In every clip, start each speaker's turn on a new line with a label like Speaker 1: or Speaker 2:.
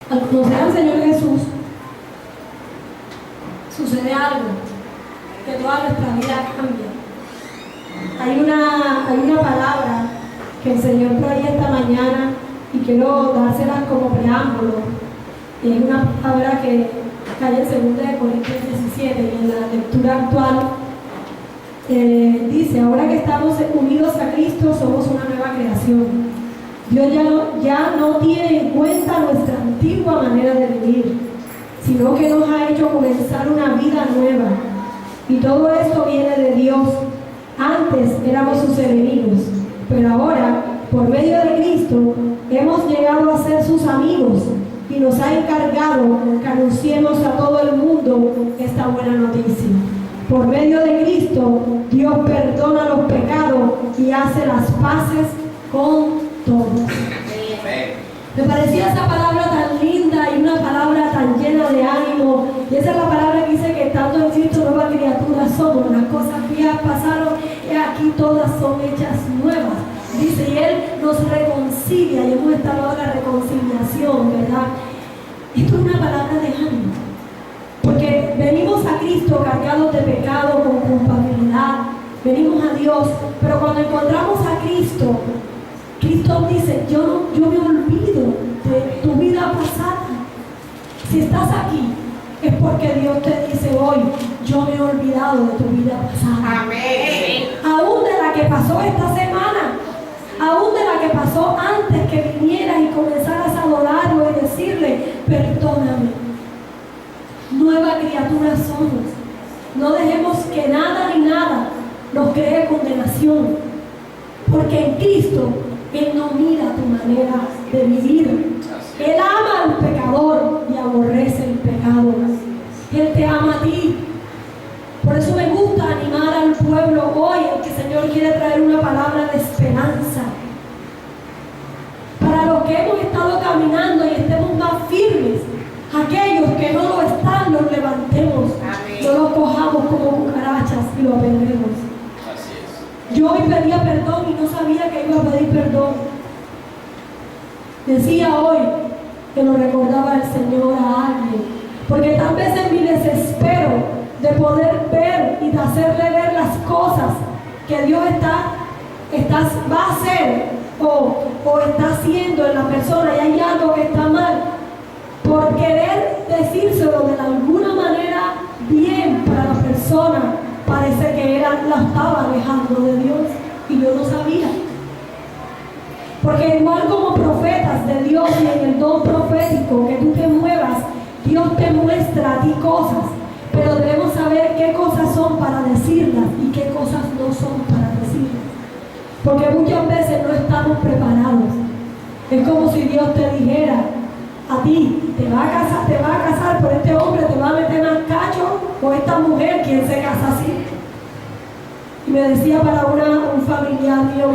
Speaker 1: Al conocer al Señor Jesús, sucede algo, que toda nuestra vida cambia. Hay una palabra que el Señor traía esta mañana y quiero dárselas como preámbulo. Es una palabra que cae en 2 Corintios 17 y en la lectura actual dice: ahora que estamos unidos a Cristo somos una nueva creación. Dios ya no tiene en cuenta nuestra antigua manera de vivir, sino que nos ha hecho comenzar una vida nueva. Y todo esto viene de Dios. Antes éramos sus enemigos, pero ahora, por medio de Cristo, hemos llegado a ser sus amigos y nos ha encargado que anunciemos a todo el mundo esta buena noticia. Por medio de Cristo, Dios perdona los pecados y hace las paces con todos. Me parecía esa palabra tan linda y una palabra tan llena de ánimo, y esa es la palabra que dice que estando en Cristo nueva criatura somos. Las cosas viejas pasaron y aquí todas son hechas nuevas. Dice, y Él nos reconcilia, y hemos estado en la reconciliación, ¿verdad? Esto es una palabra de ánimo, porque venimos a Cristo cargados de pecado, con culpabilidad, venimos a Dios, pero cuando encontramos a Cristo, Cristo dice, yo me olvido de tu vida pasada. Si estás aquí, es porque Dios te dice hoy, yo me he olvidado de tu vida pasada.
Speaker 2: Amén.
Speaker 1: Aún de la que pasó esta semana, aún de la que pasó antes que vinieras y comenzaras a adorarlo y decirle, perdóname. Nueva criatura somos. No dejemos que nada ni nada nos cree condenación, porque en Cristo Él no mira tu manera de vivir. Él ama al pecador y aborrece el pecado. Él te ama a ti. Por eso me gusta animar al pueblo hoy, en que el Señor quiere traer una palabra de esperanza. Para los que hemos estado caminando y estemos más firmes, aquellos que no lo están, los levantemos.
Speaker 2: Amén.
Speaker 1: No los cojamos como cucarachas y lo apedremos. Yo hoy pedía perdón y no sabía que iba a pedir perdón. Decía hoy que lo recordaba el Señor a alguien, porque tal vez en mi desespero de poder ver y de hacerle ver las cosas que Dios va a hacer o está haciendo en la persona, y hay algo que está mal, por querer decírselo de alguna manera bien para la persona, parece que la estaba alejando de Dios y yo no sabía. Porque igual como profetas de Dios y en el don profético que tú te muevas, Dios te muestra a ti cosas, pero debemos saber qué cosas son para decirlas y qué cosas no son para decirlas. Porque muchas veces no estamos preparados. Es como si Dios te dijera a ti, te va a casar, pero este hombre te va a meter más cacho, o esta mujer, ¿quién se casa así? Y me decía para un familiar mío,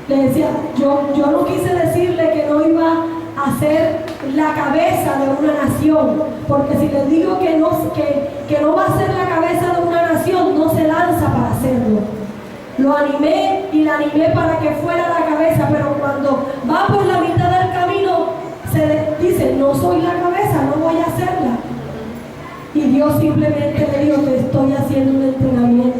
Speaker 1: le decía, yo no quise decirle que no iba a ser la cabeza de una nación, porque si le digo que no va a ser la cabeza de una nación, no se lanza para hacerlo. Lo animé y la animé para que fuera la cabeza, pero cuando va por la mitad del camino, dice, no soy la cabeza, no voy a hacerla. Y Dios simplemente le dijo, te estoy haciendo un entrenamiento.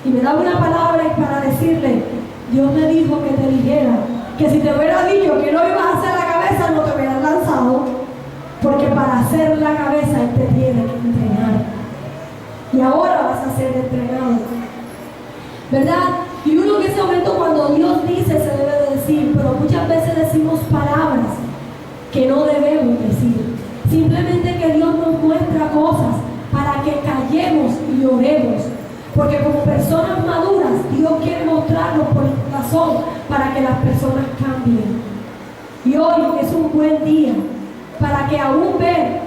Speaker 1: Y me da una palabra y para decirle, Dios me dijo que te dijera que si te hubiera dicho que no ibas a hacer la cabeza, no te hubieras lanzado, porque para hacer la cabeza Él te tiene que entrenar. Y ahora vas a ser entrenado, ¿verdad? Y uno en ese momento, cuando Dios dice, se debe de decir, pero muchas veces decimos palabras que no debemos decir. Simplemente que Dios nos muestra cosas para que callemos y oremos. Porque como personas maduras, Dios quiere mostrarnos por el corazón para que las personas cambien. Y hoy es un buen día para que aún ver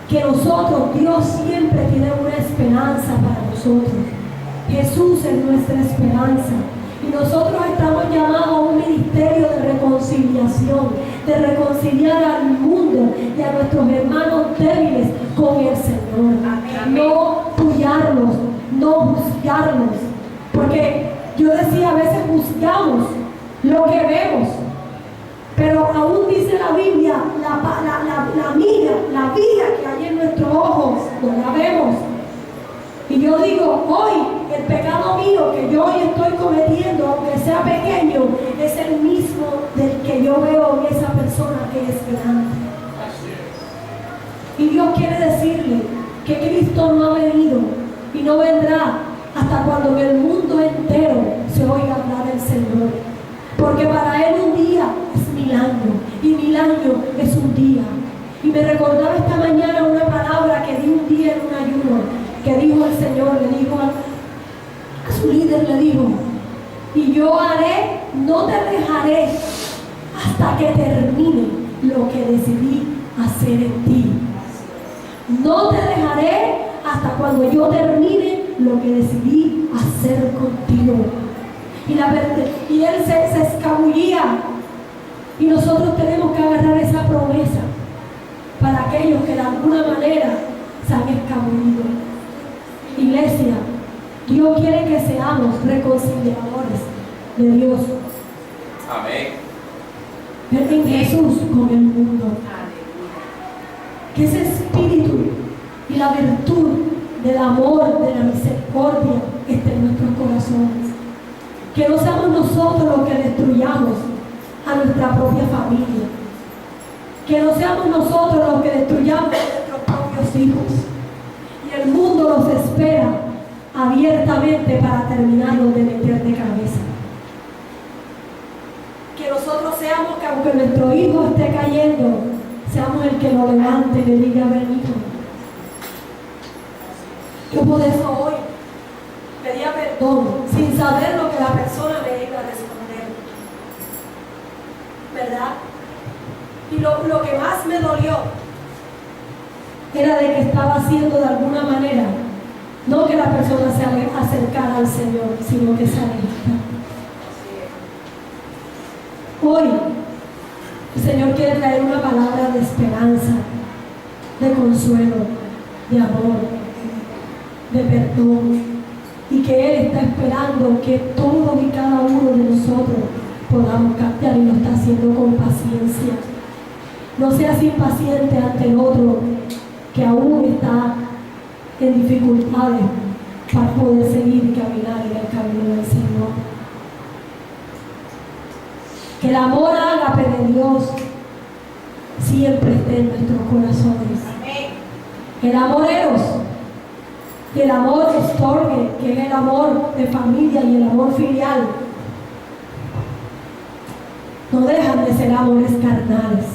Speaker 1: que nosotros, Dios siempre tiene una esperanza para nosotros. Jesús es nuestra esperanza. Y nosotros estamos llamados a un ministerio de reconciliación, de reconciliar al mundo y a nuestros hermanos débiles con el Señor.
Speaker 2: Amén.
Speaker 1: No puyarlos, no juzgarlos. Porque yo decía, a veces juzgamos lo que vemos, pero aún dice la la Biblia, la viga que hay en nuestros ojos, no la vemos. Y yo digo, hoy el pecado mío que yo hoy estoy cometiendo, aunque sea pequeño, es el mismo del que yo veo en esa persona que es grande. Y Dios quiere decirle que Cristo no ha venido y no vendrá hasta cuando en el mundo entero se oiga hablar del Señor. Porque para Él un día es 1000 años y 1000 años es un día. Y me recordaba esta mañana una palabra que di un día en un ayuno, que dijo el Señor, le dijo a su líder, le dijo, y yo haré, no te dejaré hasta que termine lo que decidí hacer en ti. No te dejaré hasta cuando yo termine lo que decidí hacer contigo. Y él se escabullía. Y nosotros tenemos que agarrar esa promesa para aquellos que de alguna manera se han escabullido. Iglesia, Dios quiere que seamos reconciliadores de Dios.
Speaker 2: Amén.
Speaker 1: En Jesús con el mundo. Que ese espíritu y la virtud del amor, de la misericordia esté en nuestros corazones. Que no seamos nosotros los que destruyamos a nuestra propia familia. Que no seamos nosotros los que destruyamos a nuestros propios hijos. Y el mundo los espera abiertamente para terminarlos de meter de cabeza. Que nosotros seamos que aunque nuestro hijo esté cayendo, seamos el que lo levante y le diga, ven hijo. Yo por eso hoy pedía perdón sin saber lo que la persona me iba a responder. ¿Verdad? Y lo que más me dolió era de que estaba haciendo de alguna manera, no que la persona se acercara al Señor, sino que se alejara. Hoy el Señor quiere traer una palabra de esperanza, de consuelo, de amor, de perdón, y que Él está esperando que todos y cada uno de nosotros podamos captar, y lo está haciendo con paciencia. No seas impaciente ante el otro que aún está en dificultades para poder seguir y caminar en el camino del Señor. Que el amor ágape de Dios siempre esté en nuestros corazones. El amor eros y el amor estorge, que es el amor de familia y el amor filial, no dejan de ser amores carnales.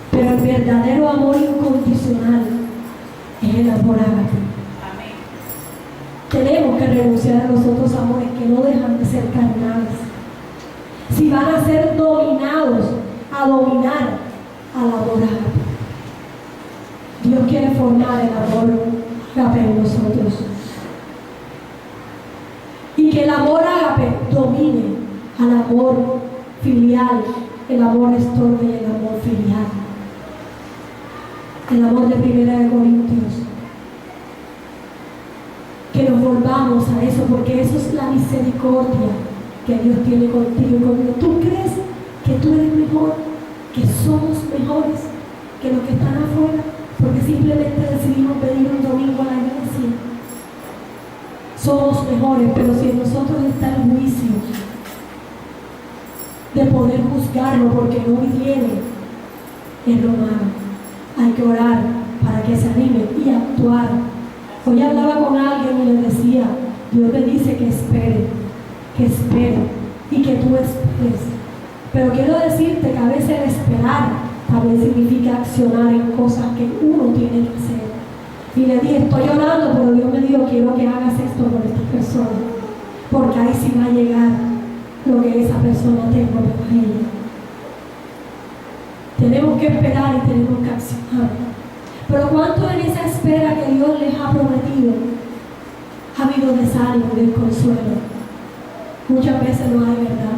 Speaker 1: Pero el verdadero amor incondicional es el amor ágape. Tenemos que renunciar a los otros amores que no dejan de ser carnales. Si van a ser dominados, a dominar al amor ágape. Dios quiere formar el amor ágape en nosotros. Y que el amor ágape domine al amor filial, el amor estorbe y el amor filial. El amor de 1 Corintios. Que nos volvamos a eso, porque eso es la misericordia que Dios tiene contigo y conmigo. ¿Tú crees que tú eres mejor, que somos mejores que los que están afuera? Porque simplemente decidimos venir un domingo a la iglesia. Somos mejores, pero si en nosotros está el juicio de poder juzgarlo porque no viene, es lo malo. Hay que orar para que se anime y actuar. Hoy hablaba con alguien y le decía, Dios le dice que espere y que tú esperes. Pero quiero decirte que a veces el esperar también significa accionar en cosas que uno tiene que hacer. Y le dije, estoy orando, pero Dios me dijo, quiero que hagas esto por esta persona, porque ahí sí va a llegar lo que esa persona tenga para ella. Tenemos que esperar y tenemos que accionar. Pero ¿cuánto en esa espera que Dios les ha prometido ha habido desánimo y desconsuelo? Muchas veces no hay, ¿verdad?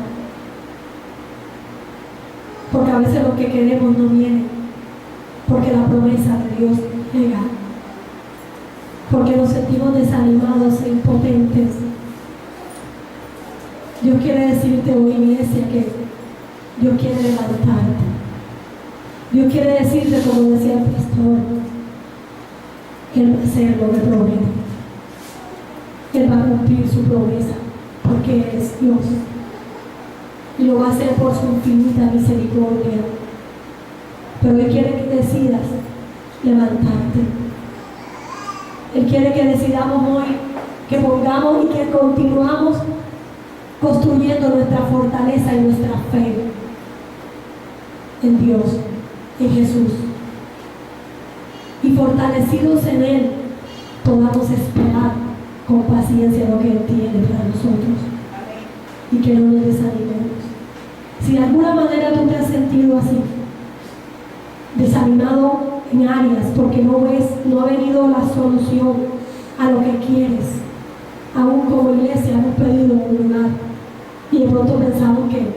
Speaker 1: Porque a veces lo que queremos no viene, porque la promesa de Dios llega, porque nos sentimos desanimados e impotentes. Dios quiere decirte hoy, iglesia, que Dios quiere levantarte. Dios quiere decirte, como decía el pastor, que Él va a hacer lo que promete. Él va a cumplir su promesa, porque Él es Dios. Y lo va a hacer por su infinita misericordia. Pero Él quiere que decidas levantarte. Él quiere que decidamos hoy, que pongamos y que continuamos construyendo nuestra fortaleza y nuestra fe en Dios, en Jesús. Y fortalecidos en Él, podamos esperar con paciencia lo que Él tiene para nosotros. Y que no nos desanimemos. Si de alguna manera tú te has sentido así, desanimado en áreas porque no ha venido la solución a lo que quieres, aún como iglesia hemos pedido un lugar y de pronto pensamos que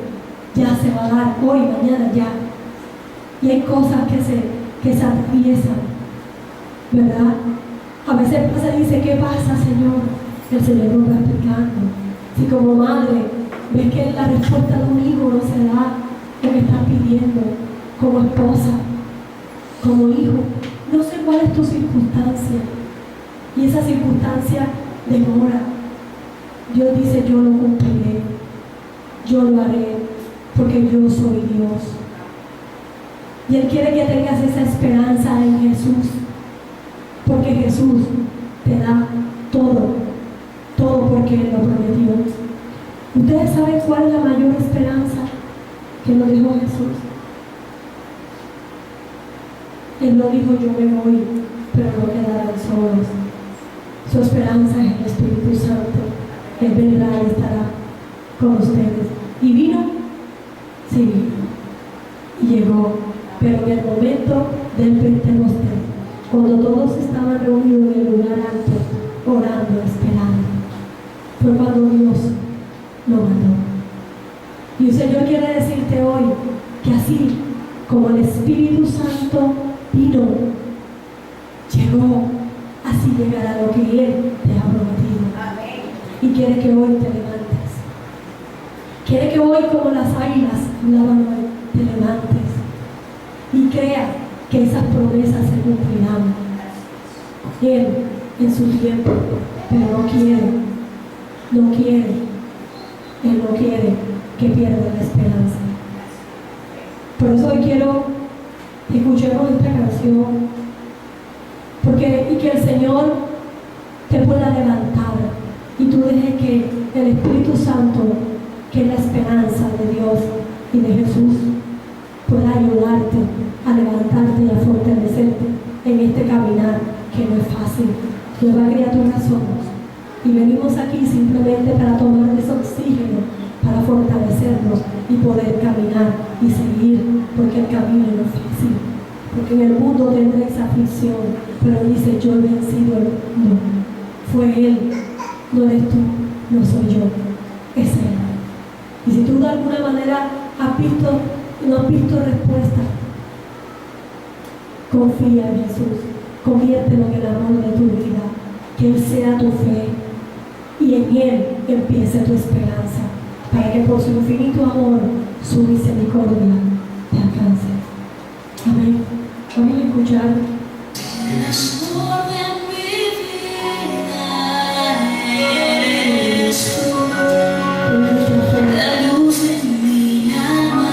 Speaker 1: ya se va a dar, hoy, mañana, ya. Y hay cosas que se atraviesan, ¿verdad? A veces pasa y dice, ¿qué pasa, Señor? El Señor nos va explicando. Si como madre ves que la respuesta de un hijo no se da lo que estás pidiendo, como esposa, como hijo, no sé cuál es tu circunstancia, y esa circunstancia demora. Dios dice, yo lo cumpliré, yo lo haré, porque yo soy Dios. Y Él quiere que tengas esa esperanza en Jesús, porque Jesús te da todo porque Él lo prometió. ¿Ustedes saben cuál es la mayor esperanza que nos dejó Jesús? Él no dijo, yo me voy, pero no quedarán solos. Su esperanza es el Espíritu Santo. Él vendrá y estará con ustedes. ¿Y vino? Sí, vino. Y llegó. Pero en el momento del Pentecostés, cuando todos estaban reunidos en el lugar alto, orando, esperando, fue cuando Dios lo mandó. Y el Señor quiere decirte hoy que así como el Espíritu Santo vino, llegó, así llegará lo que Él te ha prometido.
Speaker 3: Amén.
Speaker 1: Y quiere que hoy te levantes. Quiere que hoy, como las águilas hablaban hoy, te levantes y crea que esas promesas se cumplirán. Él en su tiempo, pero no quiere, Él no quiere que pierda la esperanza. Por eso hoy quiero que escuchemos esta canción, y que el Señor te pueda levantar y tú dejes que el Espíritu Santo, que es la esperanza de Dios y de Jesús, pueda ayudarte a levantarte y a fortalecerte en este caminar que no es fácil. Nueva criatura somos y venimos aquí simplemente para tomar ese oxígeno, para fortalecernos y poder caminar y seguir, porque el camino no es fácil, porque en el mundo tendréis aflicción, pero Él dice, yo he vencido el mundo. Fue Él, no eres tú, no soy yo, es Él. Y si tú de alguna manera no has visto respuesta, confía en Jesús, conviértelo en el amor de tu vida, que Él sea tu fe y en Él empiece tu esperanza, para que por su infinito amor, su misericordia te alcance. Amén. Vamos a escuchar.
Speaker 4: Eres amor de mi vida, eres tú, la luz de mi alma,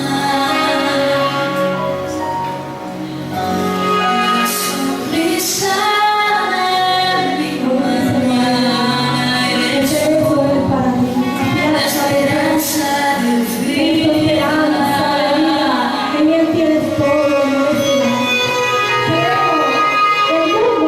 Speaker 4: la sonrisa de mi alma, eres tú, la esperanza de vida.
Speaker 1: En Él tienes todo, ¿no? Pero el mundo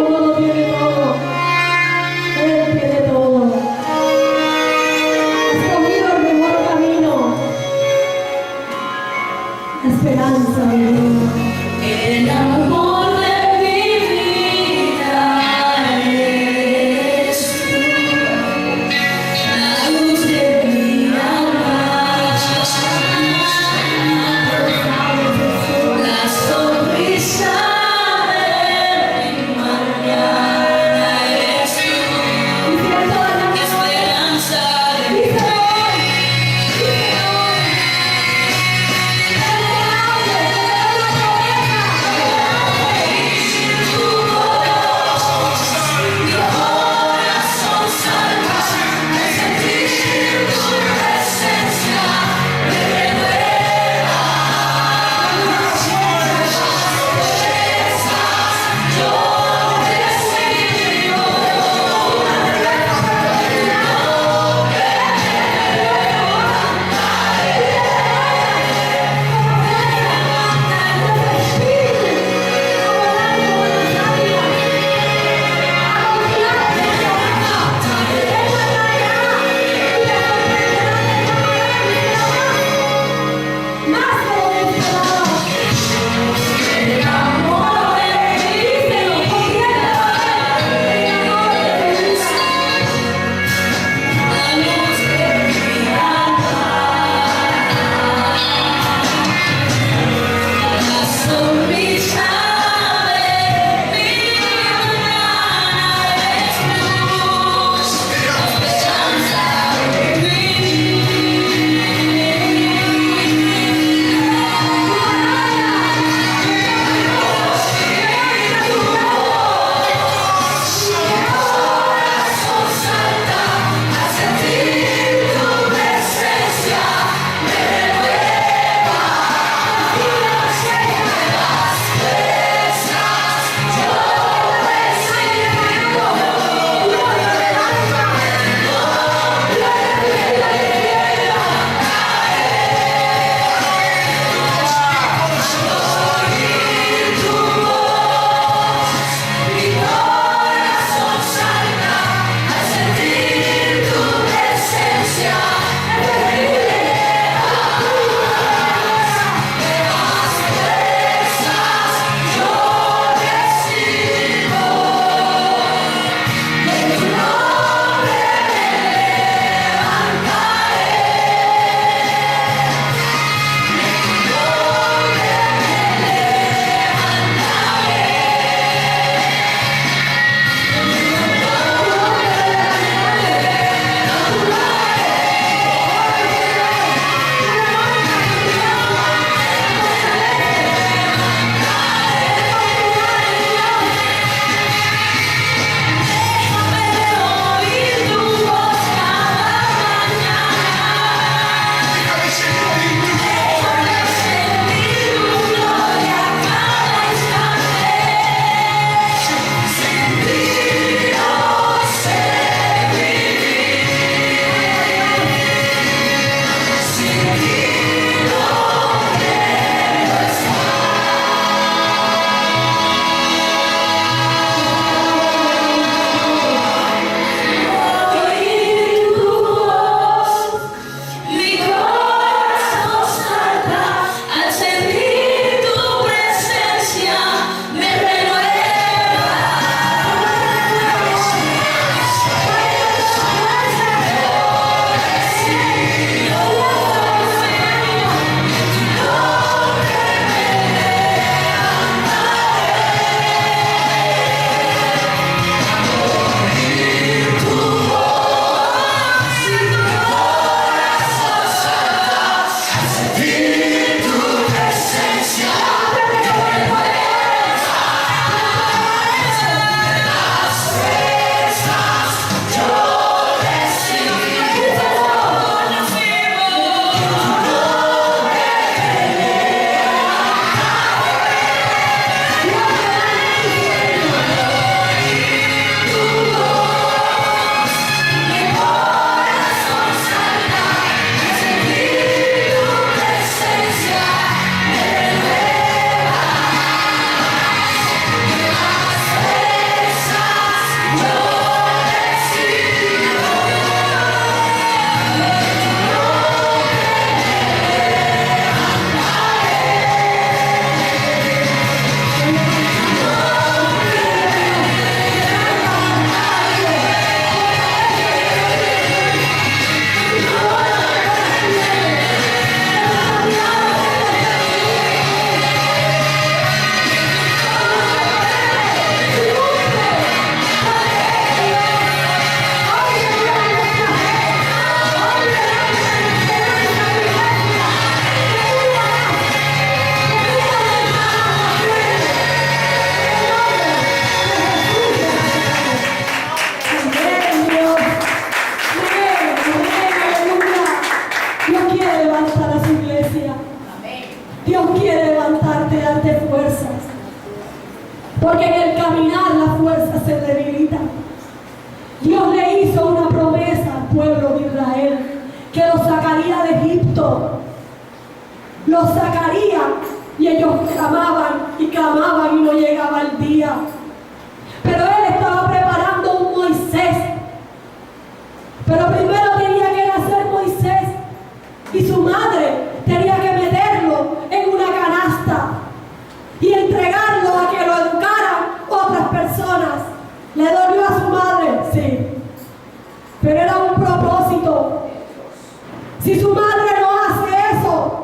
Speaker 1: de Israel, que los sacaría de Egipto. Los sacaría y ellos clamaban y no llegaba el día. Pero él estaba preparando un Moisés. Pero primero tenía que nacer Moisés y su madre tenía que meterlo en una canasta y entregarlo a que lo educaran otras personas. Le dolió a su madre, sí, pero era un propósito. Si su madre no hace eso,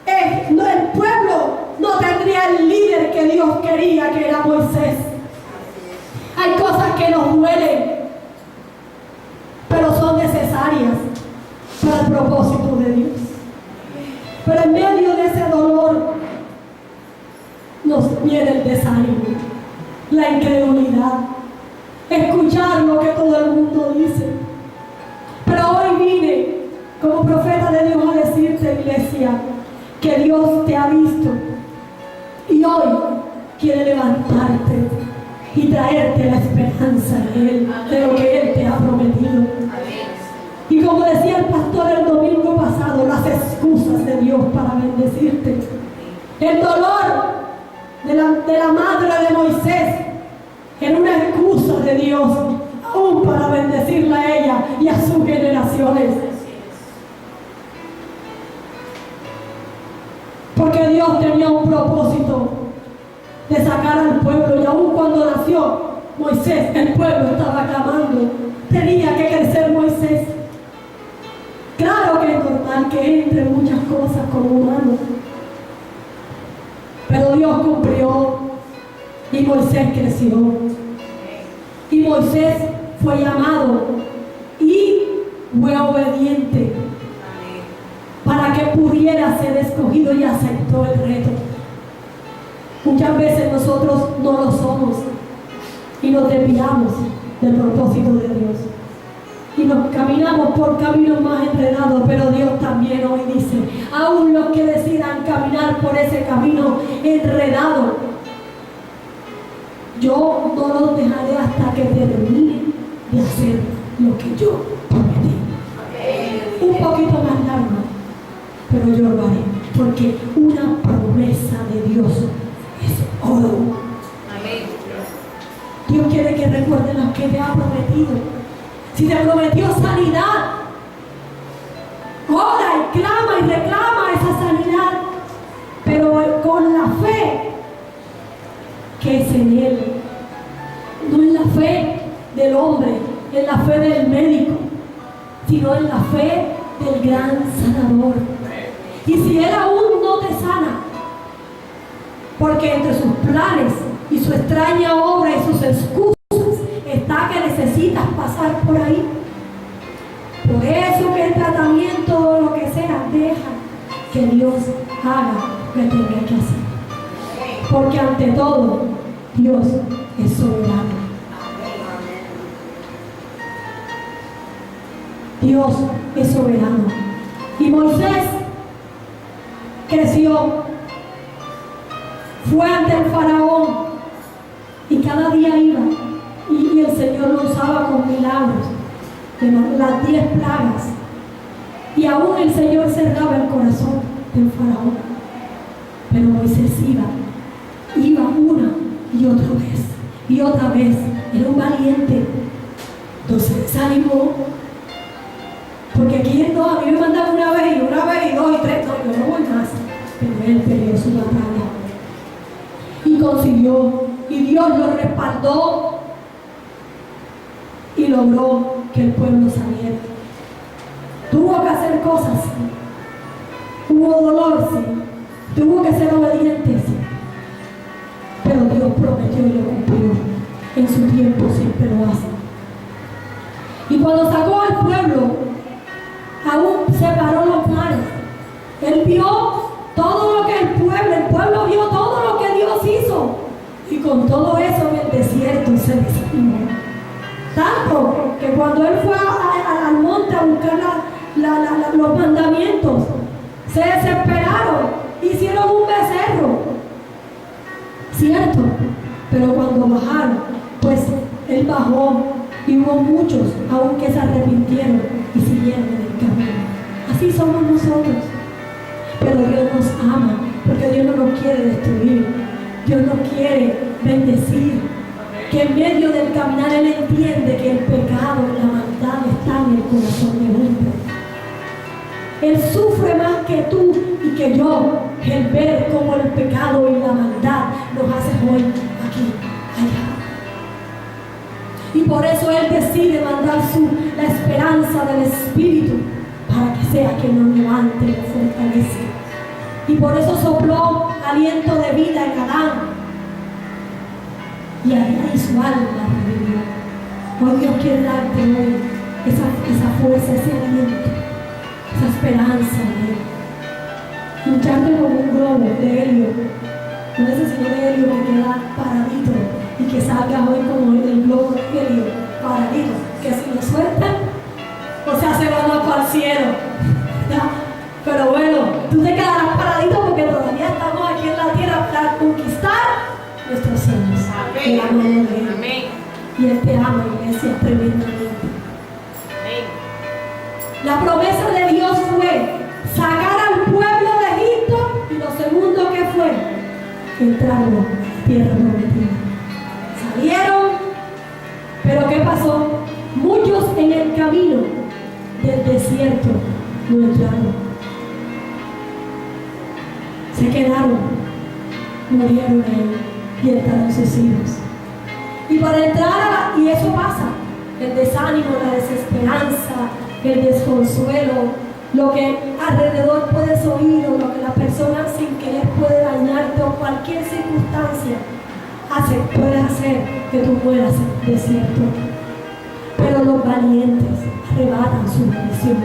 Speaker 1: el pueblo no tendría el líder que Dios quería, que era Moisés. Hay cosas que nos duelen, pero son necesarias para el propósito de Dios. Pero en medio de ese dolor nos viene el desánimo, la incredulidad, escuchar lo que todo el mundo dice. Pero hoy vine como profeta de Dios a decirte, iglesia, que Dios te ha visto y hoy quiere levantarte y traerte la esperanza de Él, de lo que Él te ha prometido. Y como decía el pastor el domingo pasado, las excusas de Dios para bendecirte. El dolor de la madre de Moisés era una excusa de Dios, aún para bendecirla a ella y a sus generaciones. Porque Dios tenía un propósito de sacar al pueblo, y aún cuando nació Moisés, el pueblo estaba clamando. Tenía que crecer Moisés. Claro que es normal que entre muchas cosas como humano, pero Dios cumplió y Moisés creció. Y Moisés fue llamado y fue obediente para que pudiera ser escogido y aceptó el reto. Muchas veces nosotros no lo somos y nos desviamos del propósito de Dios y nos caminamos por caminos más enredados, pero Dios también hoy dice, aún los que decidan caminar por ese camino enredado, yo no los dejaré hasta que termine de hacer lo que yo prometí. Un poquito más largo, pero yo lo haré, porque una promesa de Dios es oro. Dios quiere que recuerdes lo que te ha prometido. Si te prometió sanidad, ora y clama y reclama esa sanidad, pero con la fe que es en Él, no en la fe del hombre, en la fe del médico, sino en la fe del gran sanador. Y si Él aún no te sana, porque entre sus planes y su extraña obra y sus excusas está que necesitas pasar por ahí. Por eso que el tratamiento o lo que sea, deja que Dios haga lo que tenga que hacer. Porque ante todo, Dios es soberano. Dios es soberano. Y Moisés creció, fue ante el faraón y cada día iba y el Señor lo usaba con milagros, las 10 plagas, y aún el Señor cerraba el corazón del faraón, pero Moisés iba una y otra vez, era un valiente. Entonces desanimó, porque aquí no, a mí me mandan una vez y 2 y 3, no, yo no voy más, pero él peleó su batalla y consiguió, y Dios lo respaldó y logró que el pueblo saliera. Tuvo que hacer cosas, hubo dolor, sí, tuvo que ser obediente, sí, pero Dios prometió y lo cumplió. En su tiempo siempre lo hace. Y cuando sacó al pueblo, aún separó los mares. Él vio todo lo que el pueblo vio todo lo que Dios hizo, y con todo eso en el desierto se desanimó. Tanto que cuando él fue al monte a buscar los mandamientos, se desesperaron, hicieron un becerro, cierto, pero cuando bajaron, pues él bajó y hubo muchos aún que se arrepintieron y siguieron pierde del camino. Así somos nosotros. Pero Dios nos ama, porque Dios no nos quiere destruir. Dios nos quiere bendecir. Que en medio del caminar Él entiende que el pecado, la maldad está en el corazón del hombre. Él sufre más que tú y que yo, el ver cómo el pecado y la maldad nos hace hoy, aquí, allá. Y por eso Él decide mandar la esperanza del Espíritu para que sea quien nos levante y nos fortalece. Y por eso sopló aliento de vida en Adán. Y ahí su alma revivió. Hoy Dios quiere darte hoy esa fuerza, ese aliento, esa esperanza de Él. Lucharte como un globo de helio. No necesito de helio que queda paradito y que salga hoy como el globo de helio paradito. Que si lo sueltan, o sea, se va más para el cielo. ¿Ya? Pero bueno, tú te quedarás paradito porque todavía estamos aquí en la tierra para conquistar nuestros sueños.
Speaker 3: Amén. Amén.
Speaker 1: Y Él te ama, iglesia, tremendamente.
Speaker 3: Amén.
Speaker 1: La promesa de Dios fue sacar al pueblo de Egipto, y lo segundo que fue entrar a la tierra prometida. Salieron, pero ¿qué pasó? Muchos en el camino del desierto no entraron. Se quedaron, murieron y entraron sus hijos. Y para entrar y eso pasa, el desánimo, la desesperanza, el desconsuelo, lo que alrededor puedes oír o lo que la persona sin querer puede dañarte o cualquier circunstancia puede hacer que tú mueras en el desierto. Pero los valientes arrebatan su bendición.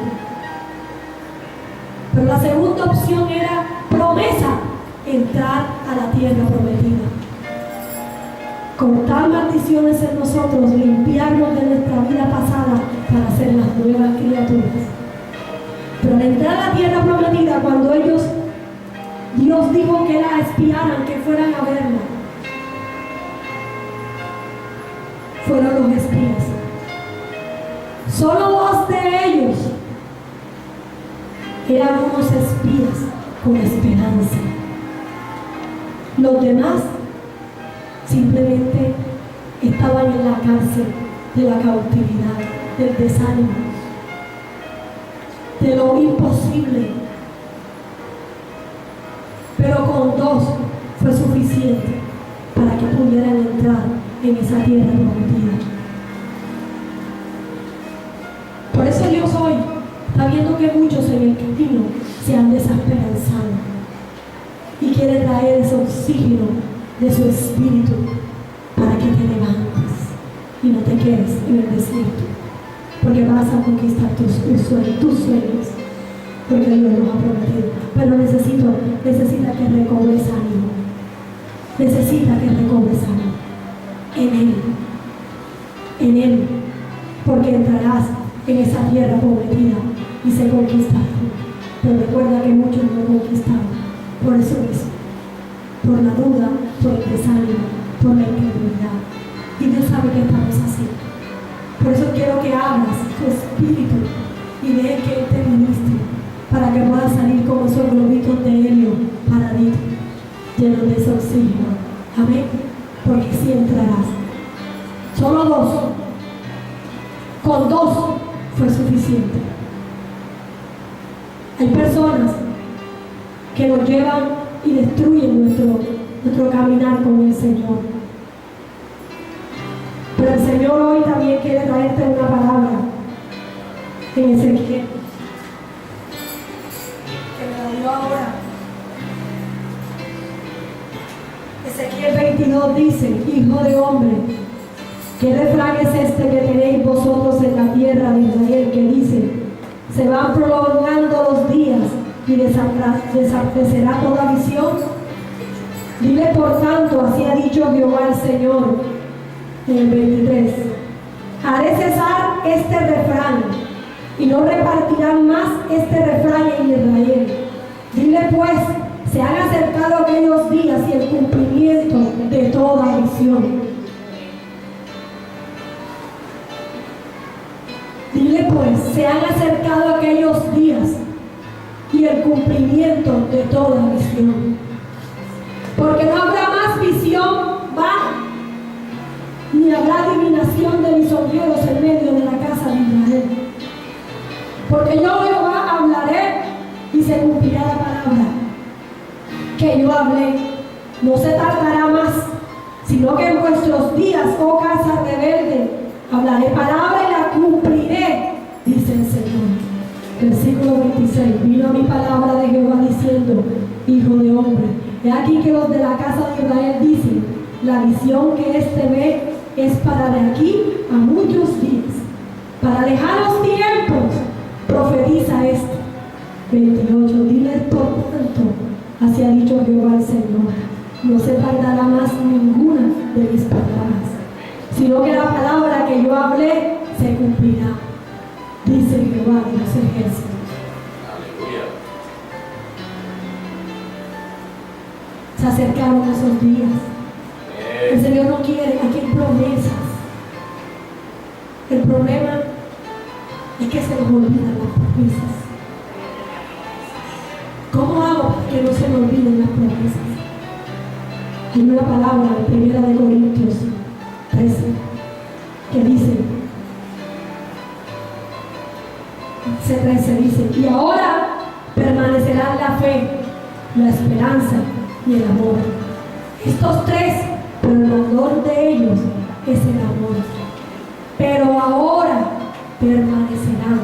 Speaker 1: Pero la segunda opción era promesa, entrar a la tierra prometida. Cortar maldiciones en nosotros, limpiarnos de nuestra vida pasada para ser las nuevas criaturas. Pero al entrar a la tierra prometida, cuando Dios dijo que la espiaran, que fueran a verla, fueron los espías. Solo 2 de ellos eran unos espías con esperanza. Los demás simplemente estaban en la cárcel de la cautividad, del desánimo, de lo imposible. Pero con 2 fue suficiente para que pudieran entrar en esa tierra prometida. Por eso Dios hoy está viendo que muchos en el camino se han desesperanzado y quiere traer ese oxígeno de su espíritu para que te levantes y no te quedes en el desierto, porque vas a conquistar tus sueños, porque Dios nos ha prometido. Pero necesita que recobres ánimo, necesita que recobres ánimo en Él, porque entrarás en esa tierra prometida y se conquistará. Pero recuerda que muchos no conquistaron por eso mismo, por la duda, por el desánimo, por la incredulidad. Y Dios sabe que estamos así. Por eso quiero que abras tu espíritu y dejes que Él te ministre para que puedas salir como esos globitos de helio paraditos, llenos de ese oxígeno. Amén. Porque sí entrarás. Solo 2. Con 2 fue suficiente. Hay personas que nos llevan y destruyen nuestro caminar con el Señor. Pero el Señor hoy también quiere traerte una palabra en Ezequiel, que me la dio ahora. Ezequiel 22 dice: Hijo de hombre, ¿qué refrán es este que tenéis vosotros en la tierra de Israel, que dice: se van prolongando los días y desaparecerá toda visión? Dile por tanto, así ha dicho Jehová el Señor, en el 23: haré cesar este refrán y no repartirán más este refrán en Israel. Dile pues, se han acercado aquellos días y el cumplimiento de toda visión. Dile pues, se han acercado aquellos días y el cumplimiento de toda visión. Porque no habrá más visión vana, ni habrá adivinación de lisonjeros en medio de la casa de Israel. Porque yo Jehová hablaré y se cumplirá la palabra que yo hablé. No se tardará más, sino que en vuestros días, oh casa rebelde, hablaré palabra y la cumpliré, dice el Señor. Versículo 26. Vino mi palabra de Jehová diciendo: Hijo de hombre, he aquí que los de la casa de Israel dicen: la visión que éste ve es para de aquí a muchos días, para lejanos tiempos. Profetiza esto. 28. Diles por tanto, así ha dicho Jehová el Señor: no se tardará más ninguna de mis palabras, sino que la palabra que yo hablé se cumplirá, dice Jehová de los ejércitos.
Speaker 2: Aleluya.
Speaker 1: Se acercaron esos días. El Señor no quiere, aquí hay promesas. El problema es que se nos olvidan las promesas. ¿Cómo hago para que no se me olviden las promesas? Hay una palabra en 1 Corintios 13 que dice, 13 dice: y ahora permanecerán la fe, la esperanza y el amor. Estos tres, pero el mayor de ellos es el amor. Pero ahora permanecerán.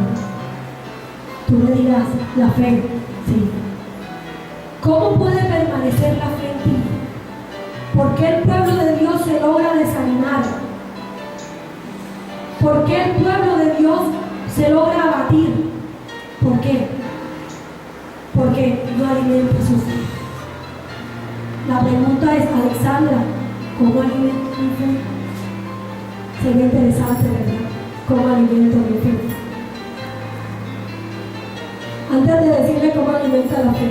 Speaker 1: Tú me dirás, la fe, sí. ¿Cómo puede permanecer la fe en ti? ¿Por qué el pueblo de Dios se logra desanimar? ¿Por qué el pueblo de Dios se logra abatir? ¿Por qué? Porque no alimenta su fe. La pregunta es, Alexandra, ¿cómo alimento mi fe? Sería interesante, ¿verdad? ¿Cómo alimento mi fe? Antes de decirle cómo alimenta la fe,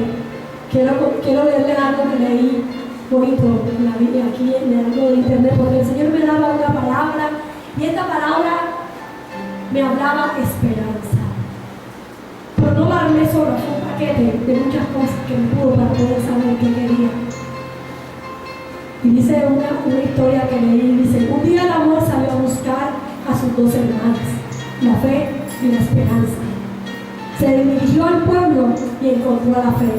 Speaker 1: quiero leerle algo que leí bonito en la Biblia, aquí en algo de internet, porque el Señor me daba una palabra y esta palabra me hablaba esperanza. Pero no la armé sola, fue un paquete de muchas cosas que me pudo para poder saber qué quería. Y dice una historia que leí, dice: un día el amor salió a buscar a sus dos hermanas, la fe y la esperanza. Se dirigió al pueblo y encontró la fe.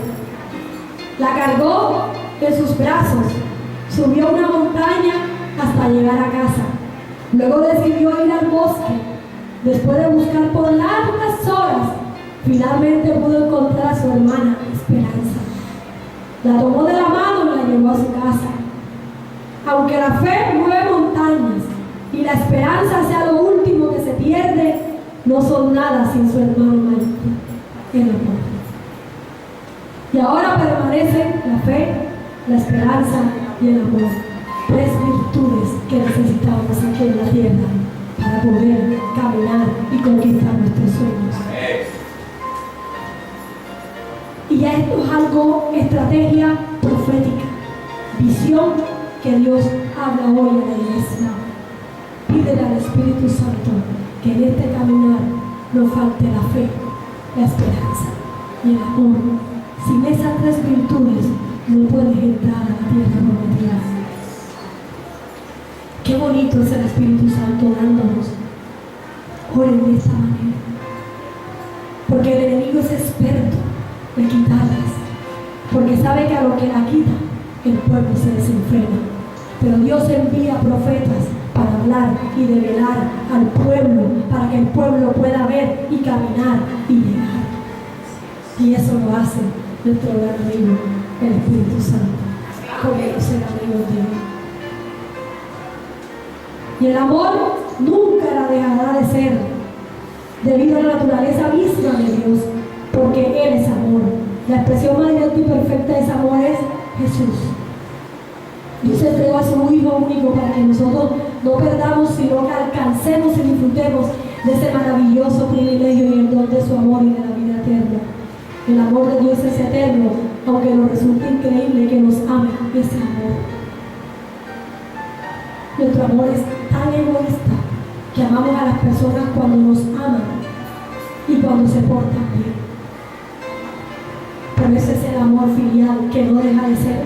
Speaker 1: La cargó en sus brazos, subió una montaña hasta llegar a casa. Luego decidió ir al bosque. Después de buscar por largas horas, finalmente pudo encontrar a su hermana Esperanza. La tomó de la mano y la llevó a su casa. Aunque la fe mueve montañas y la esperanza sea lo último que se pierde, no son nada sin su hermano mayor, el amor. Y ahora permanecen la fe, la esperanza y el amor. Tres virtudes que necesitamos aquí en la tierra para poder caminar y conquistar nuestros sueños. Y ya esto es algo, estrategia profética, visión que Dios habla hoy en la iglesia. Pídele al Espíritu Santo que en este caminar no falte la fe, la esperanza y el amor. Sin esas tres virtudes no puedes entrar a la tierra prometida. Qué bonito es el Espíritu Santo dándonos. Oren de esta manera, porque el enemigo es experto en quitarlas, porque sabe que a lo que la quita el pueblo se desenfrena. Pero Dios envía profetas para hablar y revelar al pueblo, para que el pueblo pueda ver y caminar y llegar. Y eso lo hace nuestro gran amigo, el Espíritu Santo. Como ser amigos de Él. Y el amor nunca la dejará de ser, debido a la naturaleza misma de Dios, porque Él es amor. La expresión más directa y perfecta de ese amor es Jesús. Dios entregó a su Hijo único para que nosotros no perdamos, sino que alcancemos y disfrutemos de ese maravilloso privilegio y el don de su amor y de la vida eterna. El amor de Dios es eterno, aunque nos resulte increíble que nos ame ese amor. Nuestro amor es tan egoísta que amamos a las personas cuando nos aman y cuando se portan bien. Pero ese es el amor filial que no deja de ser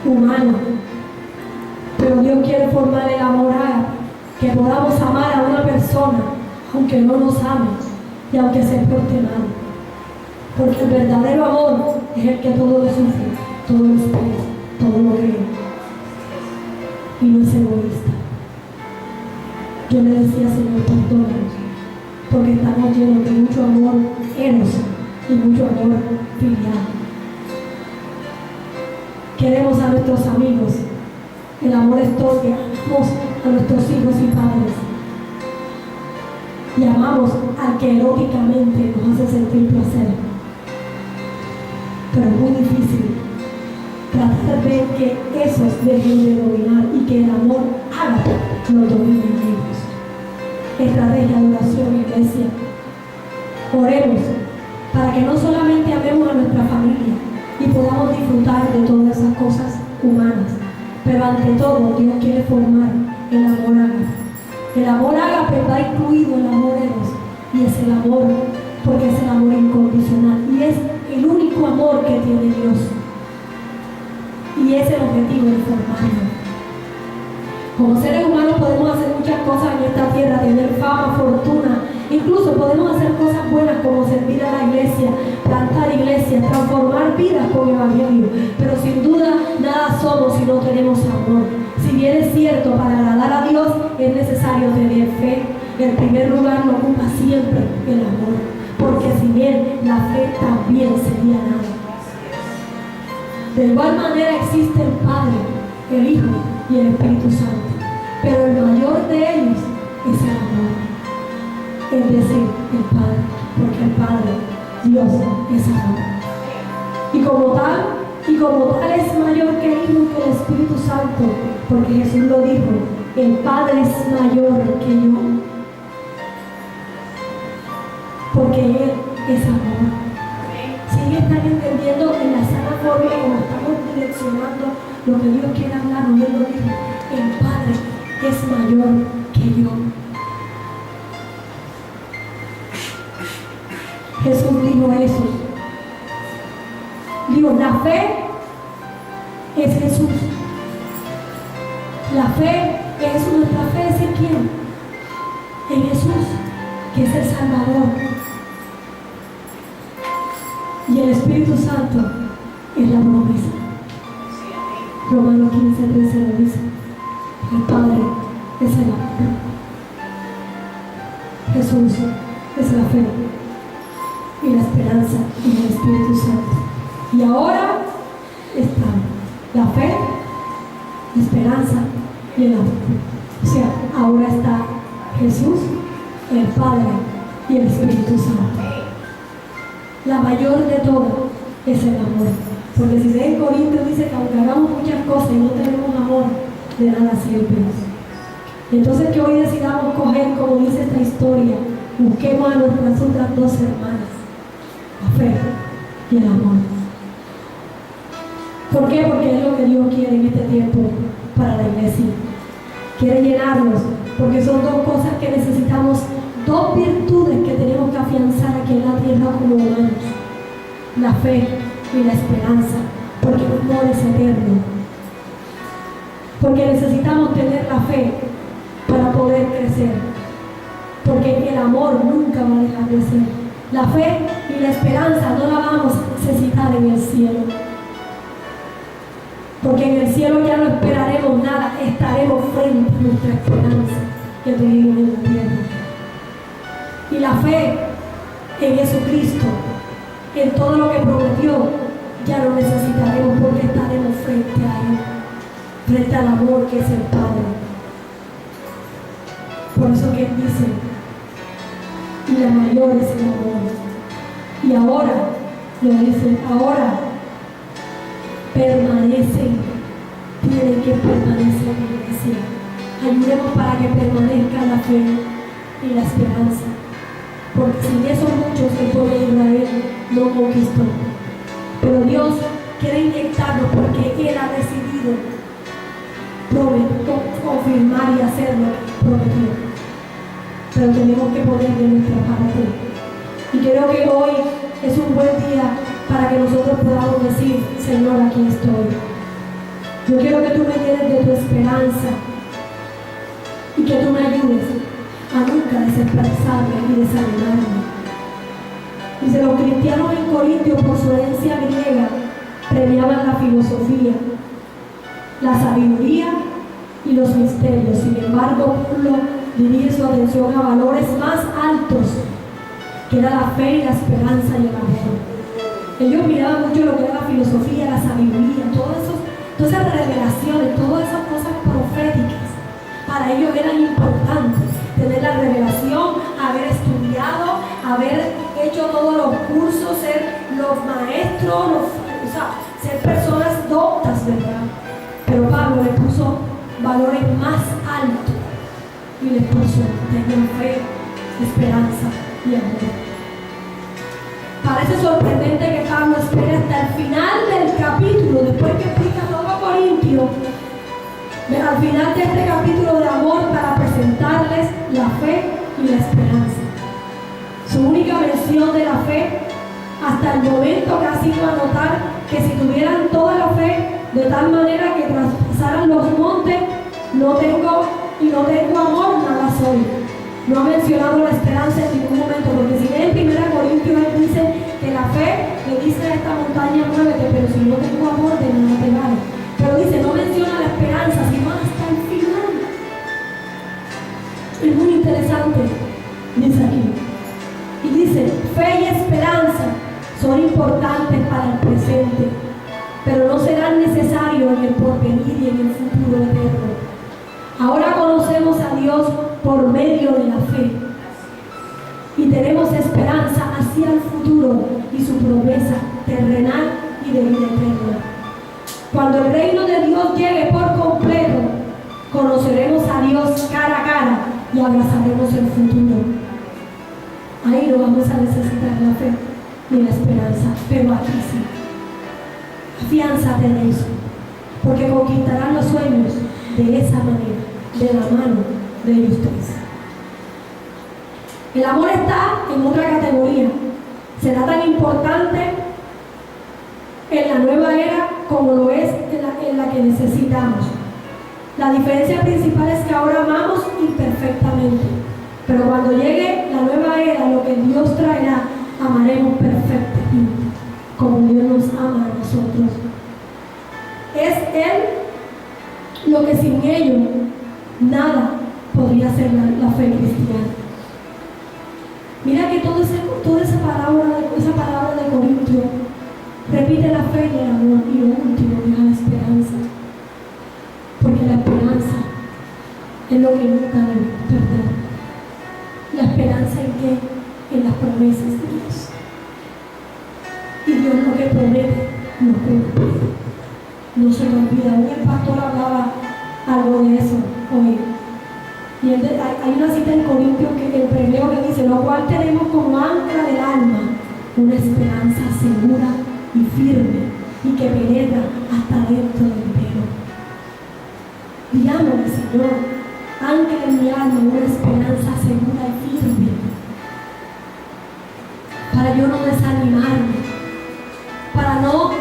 Speaker 1: humano. Pero Dios quiere formar el amor ágape, que podamos amar a una persona aunque no nos ame y aunque se porte mal. Porque el verdadero amor es el que todo lo sufre, todo lo espera, todo lo cree y no es egoísta. Yo le decía, Señor, perdónanos, porque estamos llenos de mucho amor eros y mucho amor filial. Queremos a nuestros amigos, el amor es todo que amamos a nuestros hijos y padres. Y amamos al que eróticamente nos hace sentir placer. Pero es muy difícil tratar de que esos dejen de dominar y que el amor ágape nos domine en ellos. Estrategia de oración, iglesia. Oremos para que no solamente amemos a nuestra familia y podamos disfrutar de todas esas cosas humanas, pero ante todo Dios quiere formar el amor ágape. El amor ágape va incluido el amor eros y es el amor porque es el amor incondicional y es el único amor que tiene Dios y es el objetivo de formarlo. Como seres humanos podemos hacer muchas cosas en esta tierra, tener fama, fortuna, incluso podemos hacer cosas buenas como servir a la iglesia, plantar iglesias, transformar vidas con el evangelio, pero sin duda nada somos si no tenemos amor. Si bien es cierto, para agradar a Dios es necesario tener fe, en primer lugar lo ocupa siempre el amor, porque si bien la fe también sería nada. De igual manera existe el Padre, el Hijo y el Espíritu Santo, pero el mayor de ellos es el amor, es decir, el Padre, porque el Padre, Dios, es amor. Y como tal es mayor que el Hijo y que el Espíritu Santo, porque Jesús lo dijo, el Padre es mayor que yo, porque Él es amor. Si están entendiendo en la sana forma como estamos direccionando lo que Dios quiere hablar, Él lo dijo, el Padre es mayor que yo. Jesús dijo eso. Digo, la fe es Jesús. La fe es nuestra fe, ¿es en quién? En Jesús, que es el Salvador. Y el Espíritu Santo es la promesa. Romanos 15:13 lo dice. El Padre es el amor. Jesús es la fe y la esperanza en el Espíritu Santo. Y ahora están la fe, la esperanza y el amor. O sea, ahora está Jesús, el Padre y el Espíritu Santo. La mayor de todas es el amor. Porque si en Corintios dice que aunque hagamos muchas cosas y no tenemos amor, de nada sirve. Entonces que hoy decidamos coger, como dice esta historia, busquemos a nuestras otras dos hermanas, la fe y el amor. ¿Por qué? Porque es lo que Dios quiere en este tiempo para la iglesia. Quiere llenarnos, porque son dos cosas que necesitamos, dos virtudes que tenemos que afianzar aquí en la tierra como humanos: la fe y la esperanza, porque el amor es eterno. Porque necesitamos tener la fe para poder crecer, porque el amor nunca va a dejar de ser. La fe y la esperanza no la vamos a necesitar en el cielo, porque en el cielo ya no esperaremos nada, estaremos frente a nuestra esperanza que tuvimos en la tierra. Y la fe en Jesucristo, en todo lo que prometió, ya no necesitaremos, porque estaremos frente a Él, frente al amor que es el Padre. Por eso que Él dice, y la mayor es el amor. Y ahora, lo dice, ahora permanecen, tienen que permanecer en la iglesia. Ayudemos para que permanezca la fe y la esperanza, porque sin eso muchos el pueblo de Israel no conquistó. Pero Dios quiere inyectarlo porque Él ha decidido confirmar y hacer lo que prometió. pero tenemos que poner de nuestra parte. Y creo que hoy es un buen día para que nosotros podamos decir: Señor, aquí estoy. Yo quiero que tú me llenes de tu esperanza y que tú me ayudes a nunca desesperanzarme y desanimarme. Dice: los cristianos en Corintios, por su herencia griega, premiaban la filosofía, la sabiduría y los misterios. Sin embargo, Pablo dirige su atención a valores más altos, que era la fe y la esperanza y el amor. Ellos miraban mucho lo que era la filosofía, la sabiduría, todas esas revelaciones, todas esas cosas proféticas. Para ellos eran importantes tener la revelación, haber estudiado, haber hecho todos los cursos, ser los maestros, ser personas doctas, ¿verdad? Pero Pablo le puso valores más altos y les puso: tengan fe, esperanza y amor. Parece sorprendente que Pablo espere hasta el final del capítulo, después que explica todo Corintio, al final de este capítulo de amor, para presentarles la fe y la esperanza. Su única mención de la fe hasta el momento que ha sido anotar que si tuvieran toda la fe de tal manera que traspasaran los montes, no tengo amor, nada soy. No ha mencionado la esperanza en ningún momento, porque si en 1 Corintios él dice que la fe le dice a esta montaña: muévete, pero si no tengo amor, de nada te vale. Pero dice, no menciona la esperanza, sino hasta el final. Es muy interesante, dice aquí. Y dice: fe y esperanza son importantes para el presente, pero no serán necesarios en el porvenir y en el futuro eterno. Ahora conocemos a Dios por medio de la fe y tenemos esperanza hacia el futuro y su promesa terrenal y de vida eterna. Cuando el reino de Dios llegue por completo, conoceremos a Dios cara a cara y abrazaremos el futuro. Ahí no vamos a necesitar la fe ni la esperanza, pero aquí sí. Afiánzate en eso, porque conquistarán los sueños de esa manera, de la mano de ellos tres. El amor está en otra categoría. Será tan importante en la nueva era como lo es en la que necesitamos. La diferencia principal es que ahora amamos imperfectamente, pero cuando llegue la nueva era, lo que Dios traerá, amaremos perfectamente, como Dios nos ama a nosotros. Es Él lo que sin ello nada podría ser la fe cristiana. Mira que toda esa palabra de Corintio repite la fe y el amor, y lo último es la esperanza, porque la esperanza es lo que nunca debemos perder. La esperanza en qué? En las promesas de Dios. Y Dios lo que promete lo cumple, no se lo olvida. Hoy el pastor hablaba algo de eso hoy. Y hay una cita en Corintios que el pregonero que dice: lo cual tenemos como ancla del alma una esperanza segura y firme, y que penetra hasta dentro del velo. Digámosle: Señor, ancla en mi alma una esperanza segura y firme, para yo no desanimarme, para no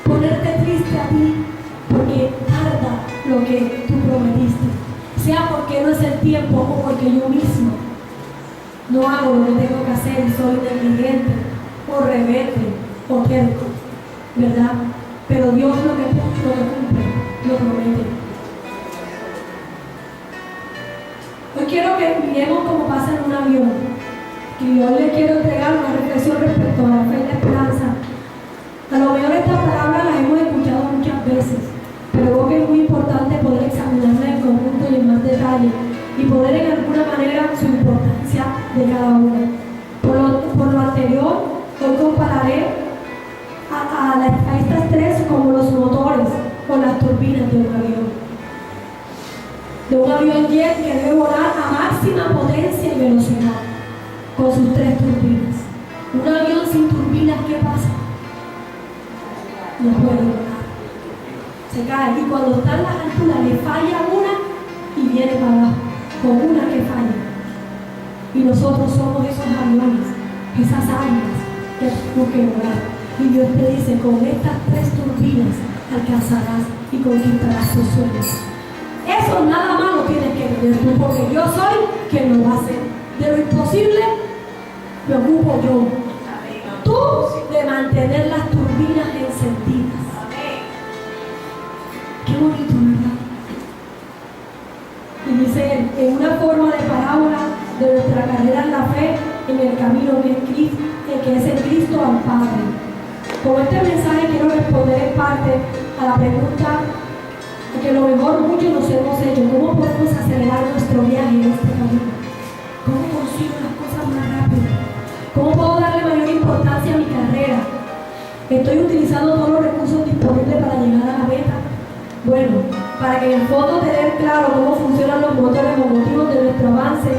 Speaker 1: ponerte triste a ti porque tarda lo que tú prometiste, sea porque no es el tiempo o porque yo mismo no hago lo que tengo que hacer y soy negligente o rebelde o terco, ¿verdad? Pero Dios lo que cumple, lo promete. Hoy quiero que miremos cómo pasa en un avión, y hoy les quiero entregar una reflexión respecto a la fe y la esperanza. A lo mejor estas palabras las hemos escuchado muchas veces, pero creo que es muy importante poder examinarlas en conjunto y en más detalle, y poner en alguna manera su importancia de cada una. Por lo anterior, hoy compararé a estas tres como los motores o las turbinas de un avión. De un avión jet que debe volar a máxima potencia y velocidad, con sus tres turbinas. Un avión sin turbinas, ¿qué pasa? No puede volar, se cae, y cuando está en las alturas le falla una y viene para abajo, con una que falla. Y nosotros somos esos aviones, esas águilas que tenemos que volar. Y Dios te dice, con estas 3 turbinas alcanzarás y conquistarás tus sueños. Eso nada más lo tienes que ver tú, porque yo soy quien lo va a hacer. De lo imposible me ocupo yo. Tú de mantener las turbinas encendidas. Qué bonito, ¿verdad? Y dice en una forma de parábola de nuestra carrera en la fe, en el camino que es Cristo, que es en Cristo al Padre. Con este mensaje quiero responder en parte a la pregunta que a lo mejor muchos nos hemos hecho: ¿cómo podemos acelerar nuestro viaje en este camino? ¿Cómo consigo las cosas más rápido? ¿Cómo puedo darle mayor importancia a mi carrera? ¿Estoy utilizando todos los recursos disponibles para llegar a la meta? Bueno, para que en el fondo tener claro cómo funcionan los motores o motivos de nuestro avance,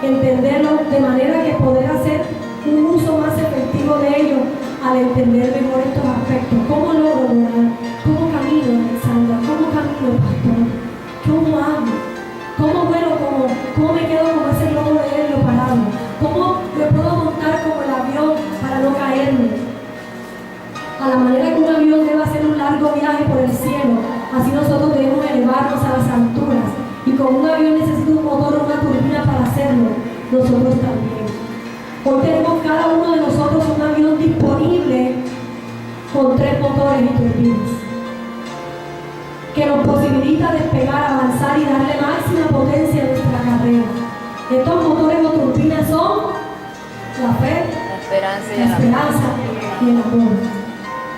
Speaker 1: entenderlos de manera que poder hacer un uso más efectivo de ellos al entender mejor estos aspectos. ¿Cómo logro lograr? ¿Cómo camino, Alexandra? ¿Cómo camino, pastor? ¿Cómo hago? ¿Cómo vuelo? ¿Cómo me quedo como ese globo de helio parado? ¿Cómo me puedo montar como el avión para no caerme? A la manera que un avión debe hacer un largo viaje por el cielo, así nosotros debemos elevarnos a las alturas. Y como un avión necesita un motor o una turbina para hacerlo, nosotros también. Hoy tenemos cada uno de nosotros un avión disponible con 3 motores y turbinas, que nos posibilita despegar, avanzar y darle máxima potencia a nuestra carrera. Estos motores o turbinas son la fe, la esperanza y el amor.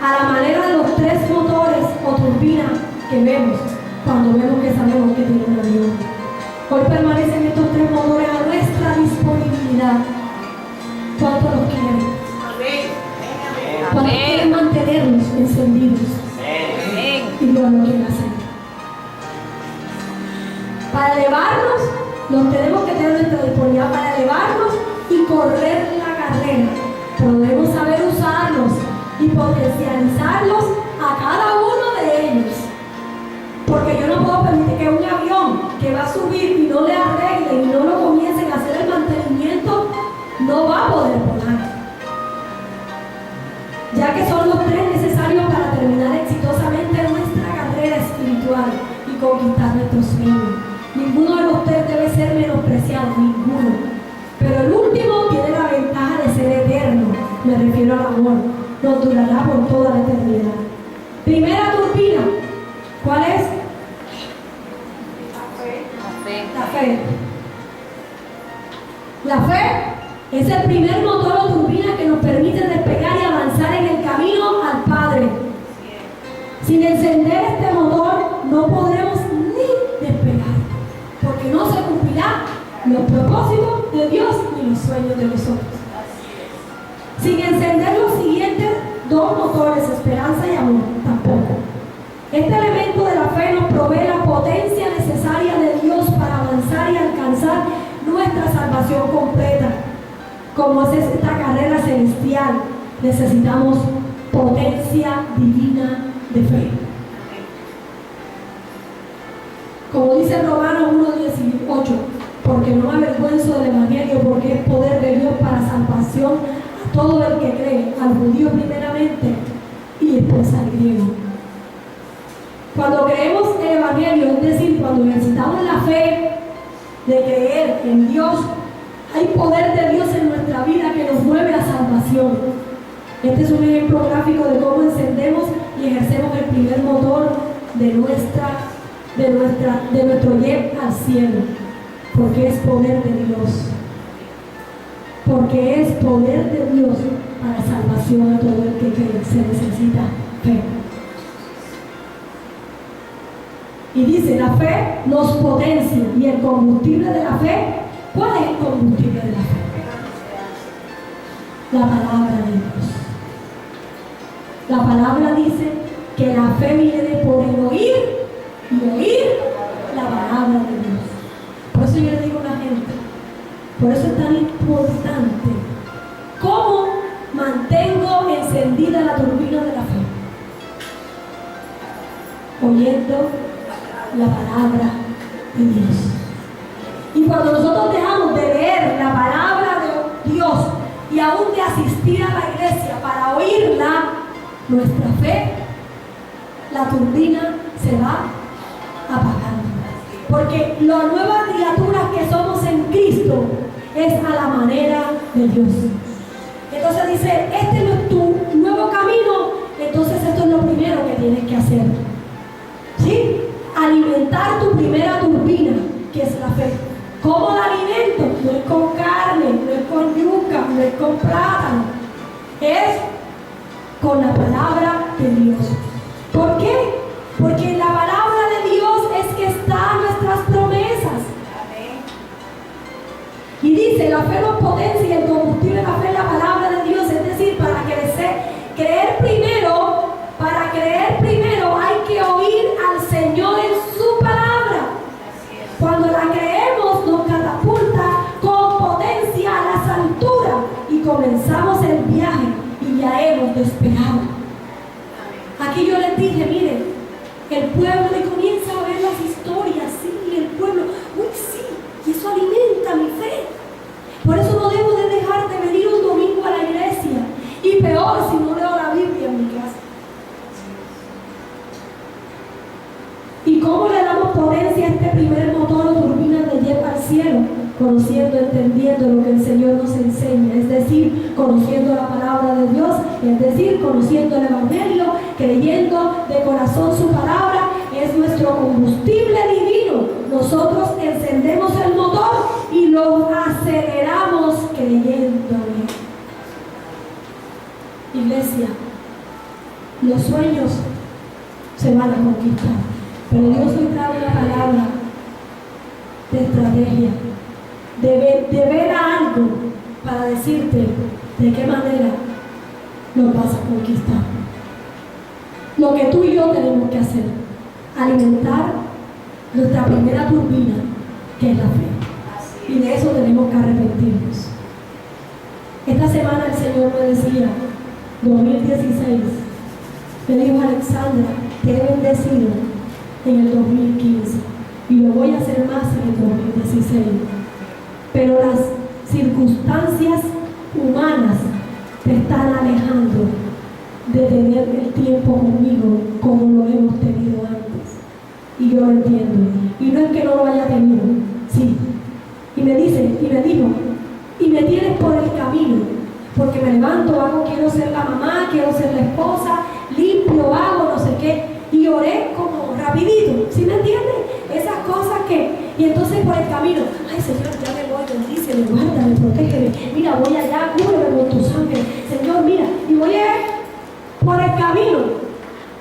Speaker 1: A la manera de los 3 motores o turbinas que vemos cuando vemos que sabemos que tiene un avión. Hoy permanecen estos 3 motores a nuestra disponibilidad. ¿Cuánto los quieren? ¿Cuánto quieren mantenerlos encendidos? Y Dios lo quiere hacer. Para elevarnos, los tenemos que tener nuestra disponibilidad para elevarnos y correr la carrera. Pero debemos saber usarlos y potencializarlos a cada uno de ellos. Porque yo no puedo permitir que un avión que va a subir y no le arreglen y no lo comiencen a hacer el mantenimiento, no va a poder volar. Ya que son los 3 necesarios para terminar exitosamente nuestra carrera espiritual y conquistar nuestros sueños. Ninguno de los 3 debe ser menospreciado, ninguno. Pero el último tiene la ventaja de ser eterno, me refiero al amor. Nos durará por toda la eternidad. Primera turbina, ¿cuál es? La fe. La fe es el primer motor o turbina que nos permite despegar y avanzar en el camino al Padre. Sin encender este motor no podremos ni despegar, porque no se cumplirán los propósitos de Dios ni los sueños de nosotros. Sin encender los siguientes 2 motores, esperanza y amor, tampoco. Este elemento de la fe nos provee la potencia necesaria de Dios para avanzar y alcanzar nuestra salvación completa. Como es esta carrera celestial, necesitamos potencia divina de fe. Como dice Romanos 1:18, porque no me avergüenzo del Evangelio, porque es poder de Dios para salvación a todo el que cree, al judío primeramente y después al griego. Cuando creemos el Evangelio, es decir, cuando necesitamos la fe de creer en Dios, hay poder de Dios en nuestra vida que nos mueve a salvación. Este es un ejemplo gráfico de cómo encendemos y ejercemos el primer motor de nuestro jet al cielo, porque es poder de Dios. Porque es poder de Dios para salvación a todo el que cree. Se necesita fe. Y dice, la fe nos potencia. Y el combustible de la fe, ¿cuál es el combustible de la fe? La palabra de Dios. La palabra dice que la fe viene por el oír y oír la palabra de Dios. Por eso yo le digo a la gente, por eso es tan importante cómo mantengo encendida la turbina de la fe. Oyendo la palabra de Dios. Y cuando nosotros dejamos de leer la palabra nuestra fe, la turbina se va apagando. Porque la nueva criatura que somos en Cristo es a la manera de Dios. Entonces dice, este no es tu nuevo camino, entonces esto es lo primero que tienes que hacer. ¿Sí? Alimentar tu primera turbina, que es la fe. ¿Cómo la alimento? No es con carne, no es con yuca, no es con plátano. Es con la palabra de Dios. ¿Por qué? Porque en la palabra de Dios es que están nuestras promesas. Y dice, la fe nos potencia y el combustible de la fe es la palabra de Dios. Es decir, para creer primero hay que oír al Señor en su palabra. Cuando la creemos nos catapulta con potencia a las alturas y comenzamos el viaje y ya hemos despegado. Aquí yo les dije, miren, el pueblo y comienza a ver las historias, sí, el pueblo, uy sí, y eso alimenta mi fe. Por eso no debo de dejar de venir un domingo a la iglesia, y peor si no leo la Biblia en mi casa. ¿Y cómo le damos potencia a este primer motor o turbina de lleva al cielo? Conociendo, entendiendo lo que el Señor nos enseña, es decir, conociendo la palabra de Dios, es decir, conociendo el Evangelio, creyendo de corazón su palabra, es nuestro combustible divino. Nosotros encendemos el motor y lo aceleramos creyéndole. Iglesia, los sueños se van a conquistar, pero Dios hoy trae una palabra de estrategia, de ver algo para decirte de qué manera lo vas a conquistar. Lo que tú y yo tenemos que hacer, alimentar nuestra primera turbina, que es la fe. Y de eso tenemos que arrepentirnos. Esta semana el Señor me decía, 2016, me dijo, Alexandra, te he bendecido en el 2015 y lo voy a hacer más en el 2016. Pero las circunstancias humanas te están alejando de tener el tiempo conmigo como lo hemos tenido antes. Y yo lo entiendo. Y no es que no lo haya tenido, sí. Y me dijo, y me tienes por el camino, porque me levanto, quiero ser la mamá, quiero ser la esposa, limpio, hago no sé qué. Y oré como rapidito, ¿sí me entienden? Esas cosas y entonces por el camino, ay Señor, ya me voy, bendíceme, guárdame, protégeme, mira, voy allá, cúbreme con tu sangre, Señor, mira, y voy por el camino,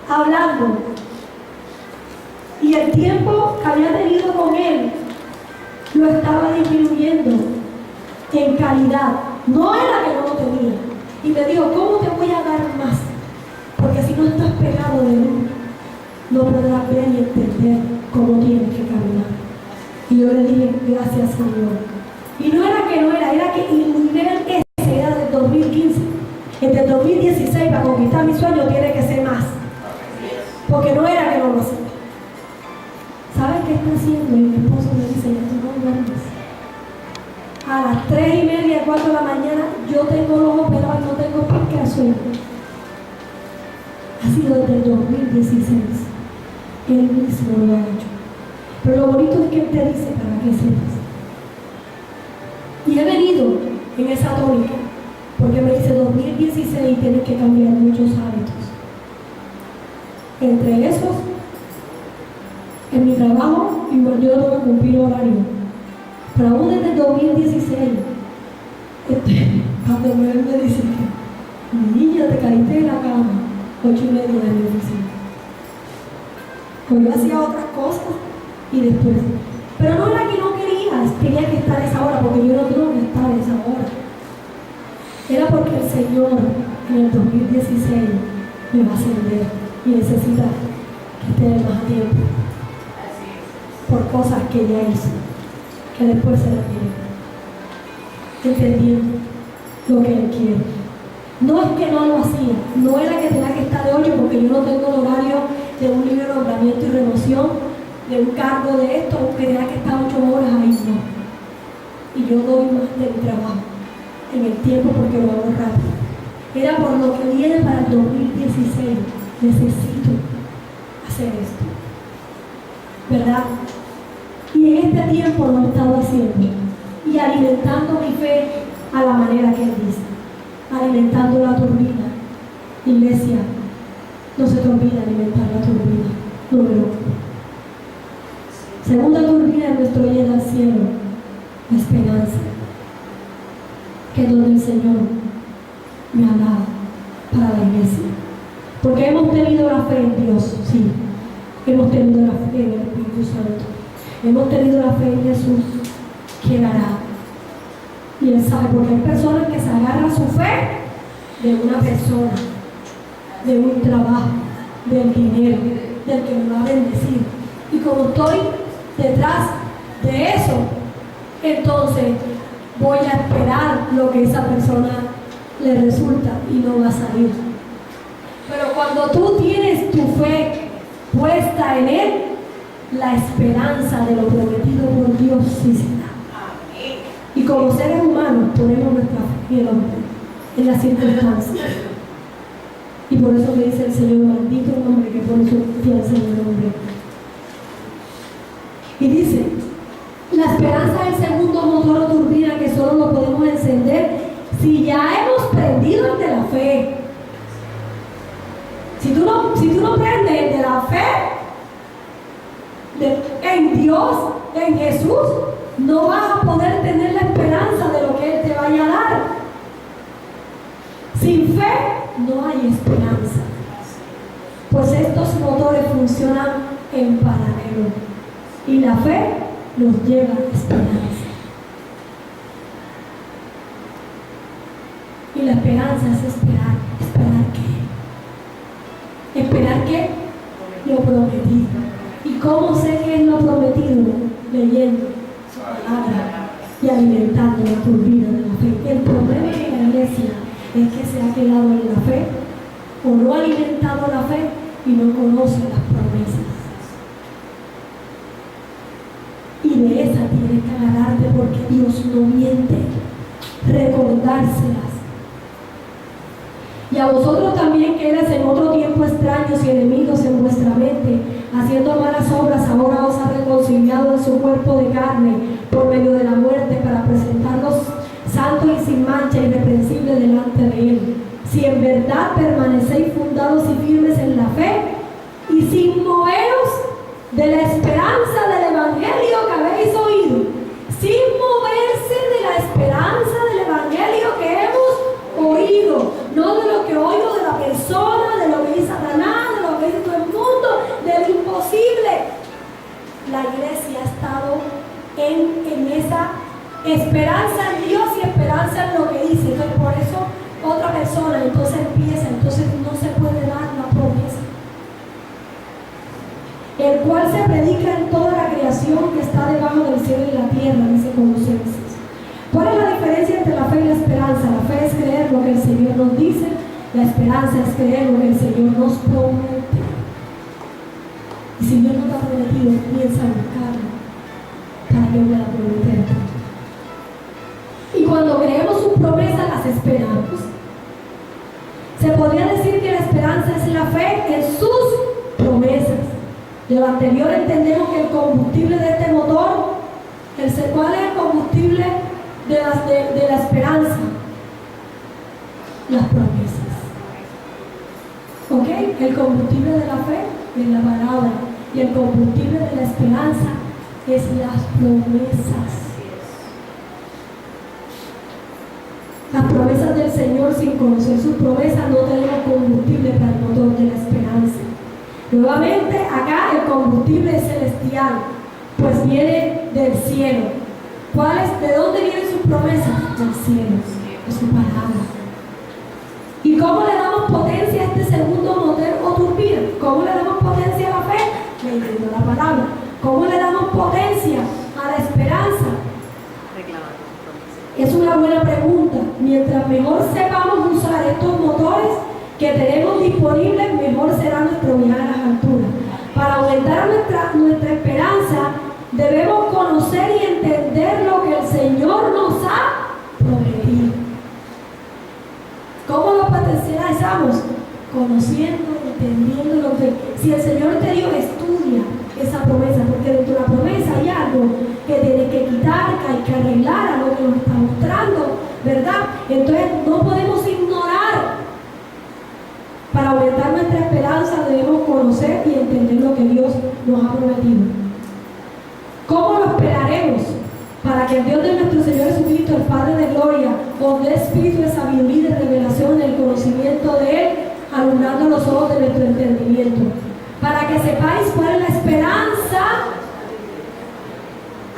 Speaker 1: hablando. Y el tiempo que había tenido con Él, lo estaba disminuyendo en calidad, no era que no lo tenía. Y me dijo, ¿cómo te voy a dar más? Porque si no estás pegado de mí, no podrás ver y entender cómo tienes que caminar. Y yo le dije, gracias Señor. Y no era que no era que el nivel ese era del 2015. El del 2016 para conquistar mi sueño tiene que ser más. Porque no era que no lo hacía. ¿Sabes qué está haciendo? Y mi esposo me dice, ya tú no duermes. A las 3:30, 4 de la mañana, yo tengo los ojos pelados y no tengo por qué sueño. Ha sido desde el 2016. Él mismo lo ha hecho. Pero lo bonito es que Él te dice para que sepas. Y he venido en esa tónica, porque me dice 2016 tienes que cambiar muchos hábitos. Entre esos, en mi trabajo, igual yo tengo que cumplir horario. Pero aún desde el 2016, cuando él me dice, niña, te caíste de la cama, 8:30 de mi oficina. Pues yo hacía otras cosas y después. Pero no era que no quería que estar a esa hora, porque yo no tengo que estar a esa hora. Era porque el Señor en el 2016 me va a ascender y necesita que esté más a tiempo. Por cosas que ya hizo, que después se las diré. Entendiendo lo que Él quiere. No es que no lo hacía, no era que tenía que estar de 8 porque yo no tengo el horario de un libro de nombramiento y remoción, de un cargo de esto, que tenía que estar 8 horas ahí, no. Y yo doy más de mi trabajo en el tiempo porque lo hago rápido. era por lo que viene para el 2016. Necesito hacer esto, ¿verdad? Y en este tiempo lo he estado haciendo y alimentando mi fe a la manera que Él dice, alimentando la turbina. Iglesia, no se te olvide alimentar la turbina. Número 1. Segunda turbina de nuestro lleno al cielo, la esperanza, que es donde el Señor me ha dado para la iglesia. Porque hemos tenido la fe en Dios, sí. Hemos tenido la fe en el Espíritu Santo. Hemos tenido la fe en Jesús, quien hará. Y Él sabe, porque hay personas que se agarran su fe de una persona, de un trabajo, del dinero, del que me va a bendecir. Y como estoy detrás de eso, entonces voy a esperar lo que esa persona le resulta y no va a salir. Pero cuando tú tienes tu fe puesta en Él, la esperanza de lo prometido por Dios sí se da. Y como seres humanos ponemos nuestra fe en el hombre, en las circunstancias. Y por eso me dice el Señor, maldito el hombre que pone su confianza en el hombre. Y dice, la esperanza es el segundo motor o turbina que solo lo podemos encender si ya hemos prendido el de la fe. Si tú no prendes el de la fe en Dios, en Jesús, no vas a poder tener la esperanza de lo que Él te vaya a dar. Sin fe no hay esperanza, pues estos motores funcionan en paralelo y la fe nos lleva a esperanza. Y la esperanza es esperar. ¿Esperar qué? Esperar qué? Lo prometido. ¿Y cómo sé que es lo prometido? Leyendo su palabra y alimentando la turbina de la fe. El problema de la iglesia es que se ha quedado en la fe o no ha alimentado la fe y no conoce las promesas. Y de esa tienes que agarrarte porque Dios no miente. Recordárselas. Y a vosotros también que eras en otro tiempo extraños y enemigos en vuestra mente, haciendo malas obras, ahora os ha reconciliado en su cuerpo de carne por medio de la muerte para presentarlos santos y sin mancha, irreprensible delante de Él. Si en verdad permanecéis fundados y firmes en la fe y sin moveros de la esperanza del Evangelio que habéis oído, sin moverse de la esperanza del Evangelio que hemos oído, no de lo que oigo de la persona, de lo que dice Satanás, de lo que dice todo el mundo, del imposible. La iglesia ha estado en esa esperanza en Dios y esperanza en lo que dice. Entonces por eso otra persona entonces empieza, entonces no se puede dar la promesa, el cual se predica en toda la creación que está debajo del cielo y la tierra, dice Colosenses. ¿Cuál es la diferencia entre la fe y la esperanza? La fe es creer lo que el Señor nos dice, la esperanza es creer lo que el Señor nos promete. Y si Dios no te ha prometido, piensa buscarlo para que pueda prometerte. Y cuando creemos sus promesas, las esperamos. Se podría decir que la esperanza es la fe en sus promesas. De lo anterior entendemos que el combustible de este motor, ¿cuál es el combustible de la esperanza? Las promesas. ¿Ok? El combustible de la fe es la palabra y el combustible de la esperanza es las promesas. Las promesas del Señor, sin conocer sus promesas, no tenemos combustible para el motor de la esperanza. Nuevamente, acá el combustible es celestial, pues viene del cielo. ¿De dónde vienen sus promesas? Del cielo, de su palabra. ¿Y cómo le damos potencia a este segundo motor o turbina? ¿Cómo le damos potencia a la fe? Leyendo la palabra. ¿Cómo le damos potencia a la esperanza? Es una buena pregunta. Mientras mejor sepamos usar estos motores que tenemos disponibles, mejor será nuestro viaje a las alturas. Para aumentar nuestra esperanza, debemos conocer y entender lo que el Señor nos ha prometido. ¿Cómo lo estamos? Conociendo, entendiendo lo que... Si el Señor te dio, estudia esa promesa, porque dentro de la promesa hay algo que tienes que quitar, que hay que arreglar, algo que nos está mostrando, ¿verdad? Entonces no podemos ignorar. Para aumentar nuestra esperanza debemos conocer y entender lo que Dios nos ha prometido. ¿Cómo lo esperaremos? Para que el Dios de nuestro Señor Jesucristo, el Padre de gloria, os dé espíritu de sabiduría y de revelación en el conocimiento de Él, alumbrando los ojos de nuestro entendimiento. Para que sepáis cuál es la esperanza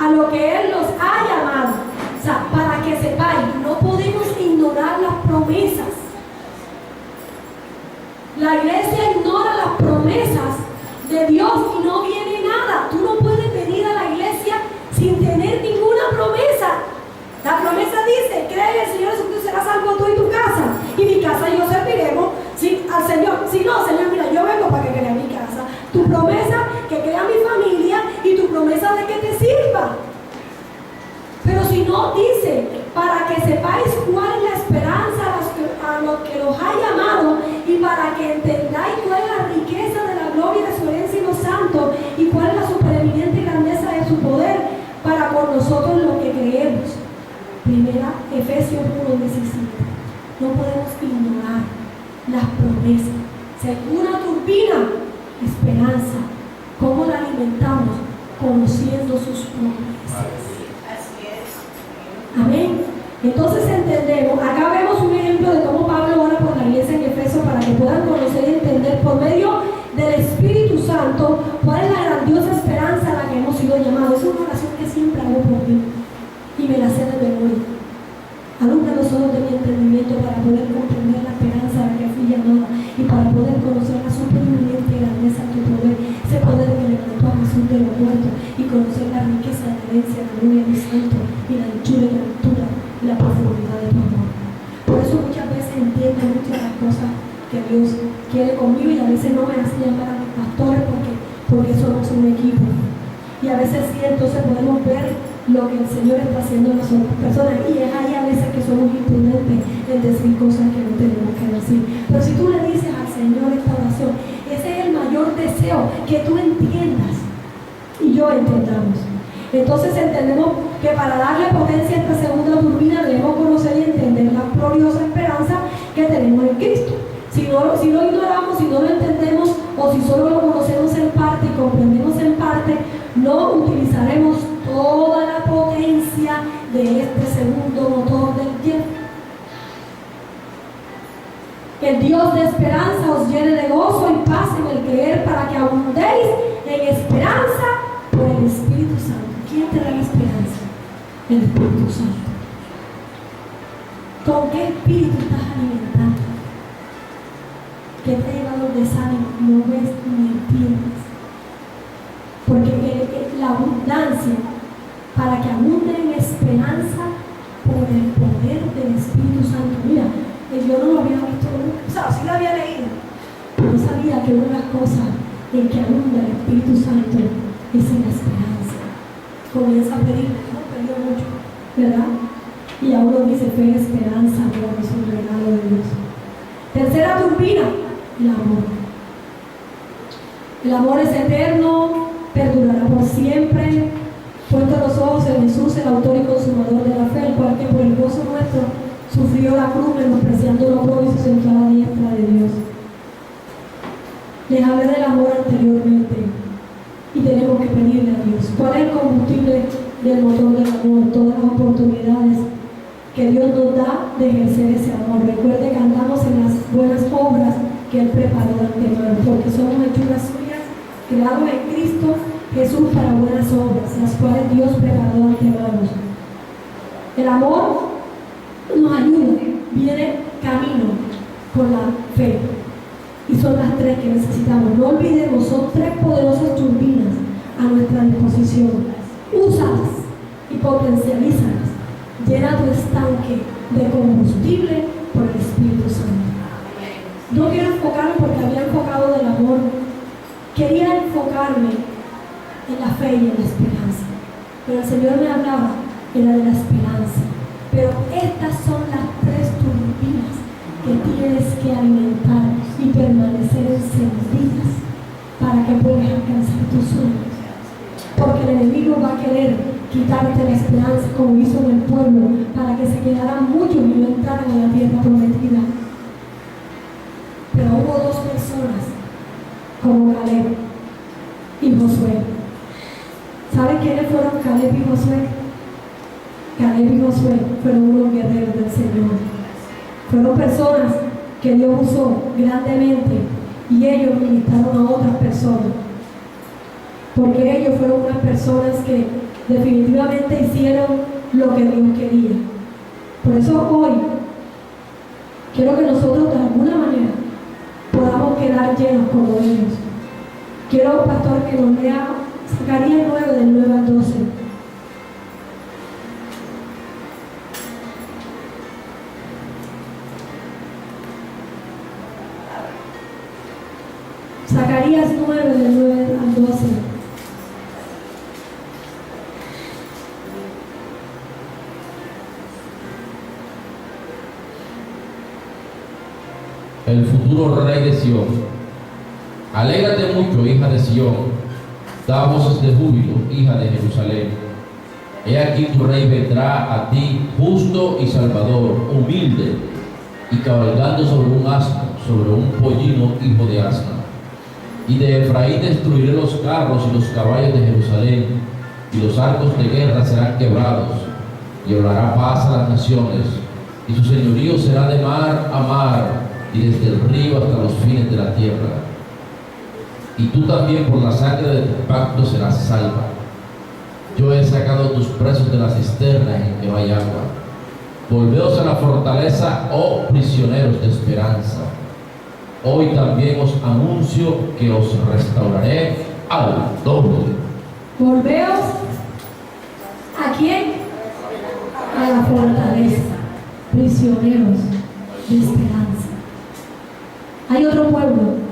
Speaker 1: a lo que Él nos ha llamado. O sea, para que sepáis, no podemos ignorar las promesas. La iglesia ignora las promesas de Dios y no viene nada. Tú no puedes venir a la iglesia sin tener ninguna promesa. La promesa dice, cree en el Señor Jesucristo, serás salvo tú y tu casa. Y mi casa y yo serviremos al Señor. Si no, Señor, mira, yo vengo para que crea mi casa. Tu promesa, que crea mi familia, y tu promesa de que te sirva. Pero si no, dice, para que sepáis cuál es la esperanza a los que los ha llamado, y para que entendáis cuál es la riqueza de la gloria de su herencia en los santos, y cuál es la supereminente grandeza de su poder para con nosotros los que creemos. Primera, Efesios 1:17. No podemos ignorar las promesas. Segunda turbina, esperanza. ¿Cómo la alimentamos? Conociendo sus promesas. Amén. Entonces entendemos, acá vemos un ejemplo de cómo Pablo ora por la iglesia en Efeso para que puedan conocer y entender por medio del Espíritu Santo cuál es la grandiosa esperanza a la que hemos sido llamados. Es una oración que siempre hago por mí y me la sé de memoria. Alumbra los ojos de mi entendimiento para poder comprender la esperanza a la que fui llamada y para poder conocer la supereminente grandeza de tu poder, ese poder que levantó a Jesús de los muertos, y conocer la riqueza de la herencia, la gloria de santo y la anchura y la altura y la profundidad de tu amor. Por eso muchas veces entiendo muchas de las cosas que Dios quiere conmigo, y a veces no me hace llamar a mis pastores porque somos un equipo. Y a veces sí, entonces podemos ver lo que el Señor está haciendo en las otras personas, y es ahí a veces que somos imprudentes en decir cosas que no tenemos que decir. Pero si tú le dices al Señor esta oración, ese es el mayor deseo, que tú entiendas y yo entendamos. Entonces entendemos que para darle potencia a esta segunda turbina debemos conocer y entender la gloriosa esperanza que tenemos en Cristo. Si no lo ignoramos, si no lo entendemos, o si solo lo conocemos en parte y comprendemos en parte, no utilizaremos toda la potencia de este segundo motor del tiempo. El Dios de esperanza os llene de gozo y paz en el creer, para que abundéis en esperanza por el Espíritu Santo. ¿Quién te da la esperanza? El Espíritu Santo. ¿Con qué espíritu estás alimentando? ¿Qué te ha llevado el desánimo? No ves ni entiendes. Porque la abundancia, para que abunde en esperanza por el poder del Espíritu Santo. Mira, yo no lo había visto nunca, o sea, sí lo había leído, pero no sabía que una de las cosas en que abunda el Espíritu Santo es en la esperanza. Comienza a pedir, no pidió mucho, ¿verdad? Y a uno dice fe, esperanza, amor, es un regalo de Dios. Tercera turbina, el amor. El amor es eterno, perdurará por siempre. Puesto los ojos en Jesús, el autor y consumador de la fe, el cual que por el gozo nuestro sufrió la cruz, menospreciando los oprobio y se sentó a la diestra de Dios. Les hablé del amor anteriormente y tenemos que pedirle a Dios. ¿Cuál es el combustible del motor del amor? Todas las oportunidades que Dios nos da de ejercer ese amor. Recuerde que andamos en las buenas obras que Él preparó de antemano, porque somos hechuras suyas, creados en Cristo Jesús para buenas obras, las cuales Dios preparó de antemano. El amor nos ayuda, viene camino por la fe, y son las tres que necesitamos. No olvidemos, son tres poderosas turbinas a nuestra disposición. Úsalas y potencialízalas. Llena tu estanque de combustible por el Espíritu Santo. No quiero enfocarme porque había enfocado del amor. Quería enfocarme en la fe y en la esperanza, pero el Señor me hablaba era de la esperanza. Pero estas son las tres turbinas que tienes que alimentar. que puedas alcanzar tus sueños. Porque el enemigo va a querer quitarte la esperanza como hizo en el pueblo, para que se quedaran muchos y no entraran a la tierra prometida. Pero hubo dos personas como Caleb y Josué. ¿Saben quiénes fueron Caleb y Josué? Caleb y Josué fueron unos guerreros del Señor. Fueron personas que Dios usó grandemente y ellos ministraron a otras personas. Porque ellos fueron unas personas que definitivamente hicieron lo que Dios quería. Por eso hoy quiero que nosotros de alguna manera podamos quedar llenos como ellos. Quiero, pastor, que nos lea Zacarías 9 del 9 al 12. Zacarías 9 del 9 al 12.
Speaker 5: El futuro rey de Sión. Alégrate mucho, hija de Sión, da voces de júbilo, hija de Jerusalén. He aquí tu rey vendrá a ti, justo y salvador, humilde, y cabalgando sobre un asno, sobre un pollino, hijo de asna. Y de Efraín destruiré los carros y los caballos de Jerusalén, y los arcos de guerra serán quebrados, y hablará paz a las naciones, y su señorío será de mar a mar, y desde el río hasta los fines de la tierra. Y tú también por la sangre de tu pacto serás salva. Yo he sacado tus presos de la cisterna en que no hay agua. Volveos a la fortaleza, oh prisioneros de esperanza. Hoy también os anuncio que os restauraré al doble.
Speaker 1: Volveos, ¿a quién? A la fortaleza, prisioneros de esperanza. Hay otro pueblo.